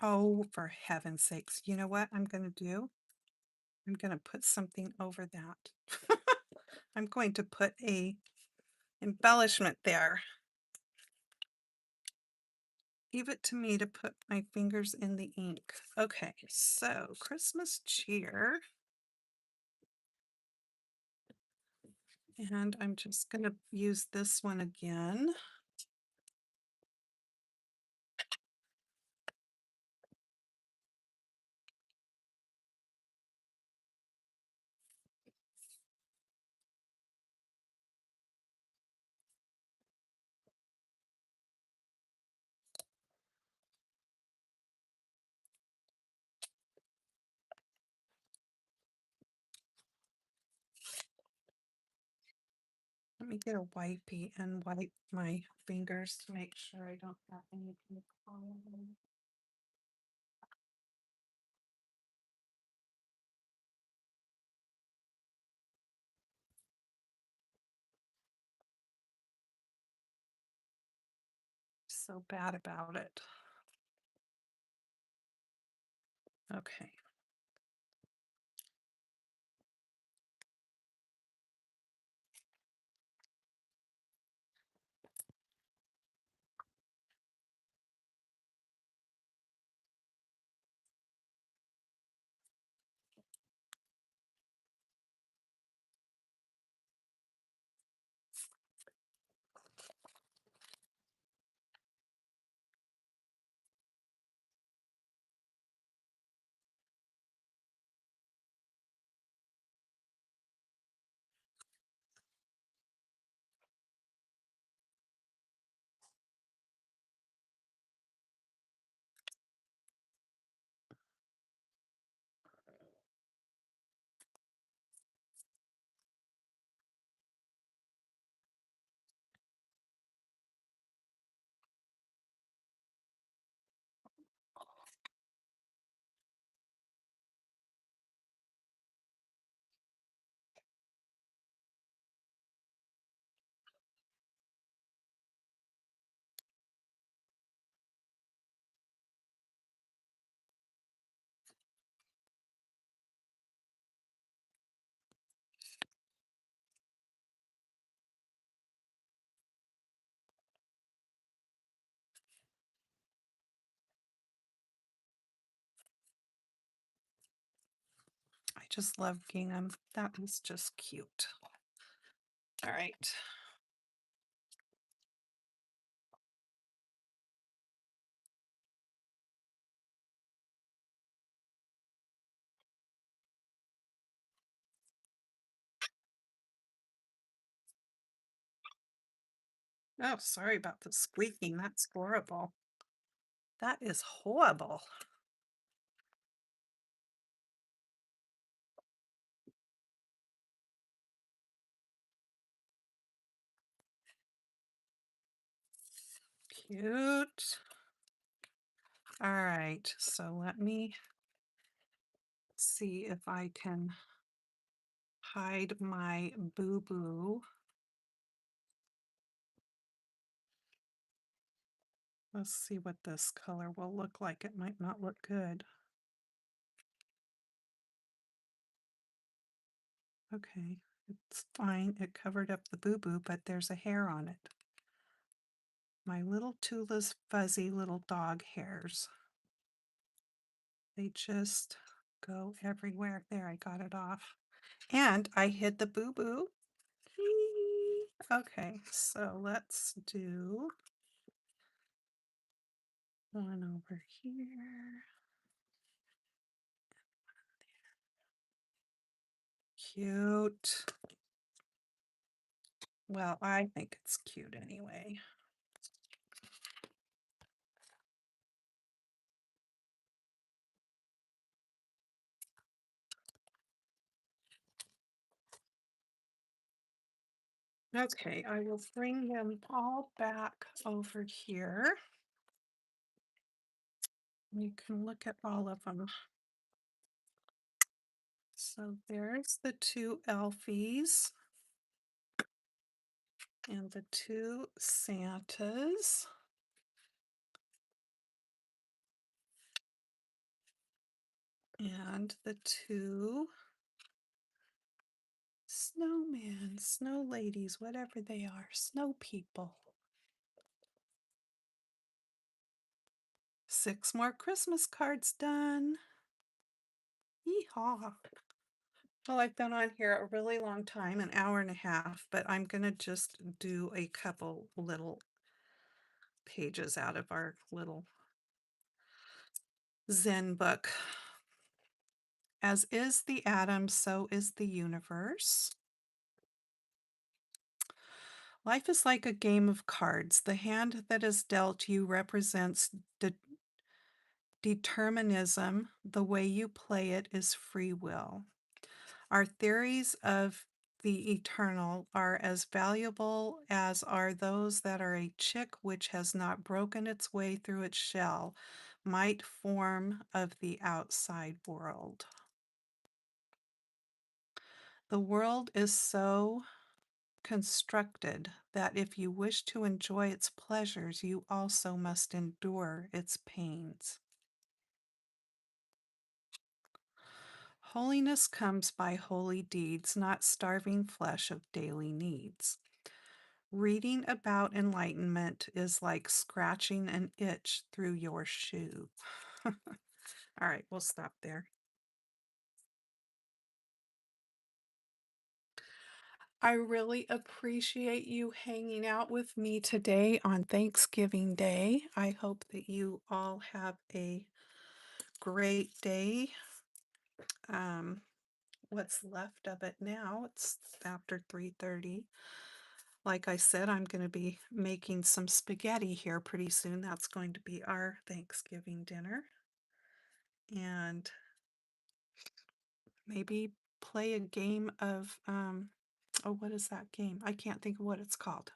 Oh, for heaven's sakes. You know what I'm going to do? I'm going to put something over that. I'm going to put a embellishment there. Leave it to me to put my fingers in the ink. Okay, so Christmas cheer. And I'm just going to use this one again. Let me get a wipey and wipe my fingers to make sure I don't have anything on them. So bad about it. Okay. just love gingham. That is just cute. All right. Oh, sorry about the squeaking. That's horrible. That is horrible. Cute. All right, so let me see if I can hide my boo-boo. Let's see what this color will look like. It might not look good. Okay, it's fine. It covered up the boo-boo, but there's a hair on it. My little Tula's fuzzy little dog hairs. They just go everywhere. There, I got it off. And I hid the boo-boo. Okay, so let's do one over here. Cute. Well, I think it's cute anyway. Okay, I will bring them all back over here. You can look at all of them. So there's the two Elfies and the two Santas. And the two snowmen, snow ladies, whatever they are, snow people. 6 more Christmas cards done. Yeehaw. Well, I've been on here a really long time, an hour and a half, but I'm going to just do a couple little pages out of our little Zen book. As is the atom, so is the universe. Life is like a game of cards. The hand that is dealt you represents determinism. The way you play it is free will. Our theories of the eternal are as valuable as are those that are a chick which has not broken its way through its shell might form of the outside world. The world is so constructed that if you wish to enjoy its pleasures, you also must endure its pains. Holiness comes by holy deeds, not starving flesh of daily needs. Reading about enlightenment is like scratching an itch through your shoe. All right, we'll stop there. I really appreciate you hanging out with me today on Thanksgiving Day. I hope that you all have a great day. What's left of it now, it's after 3:30. Like I said, I'm going to be making some spaghetti here pretty soon. That's going to be our Thanksgiving dinner. And maybe play a game of oh, what is that game? I can't think of what it's called.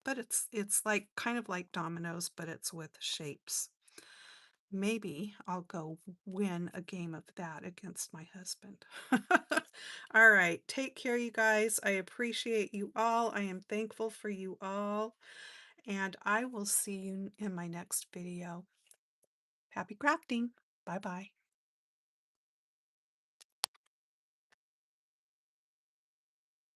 But it's like kind of like dominoes, but it's with shapes. Maybe I'll go win a game of that against my husband. All right, take care, you guys. I appreciate you all. I am thankful for you all, and I will see you in my next video. Happy crafting. Bye-bye.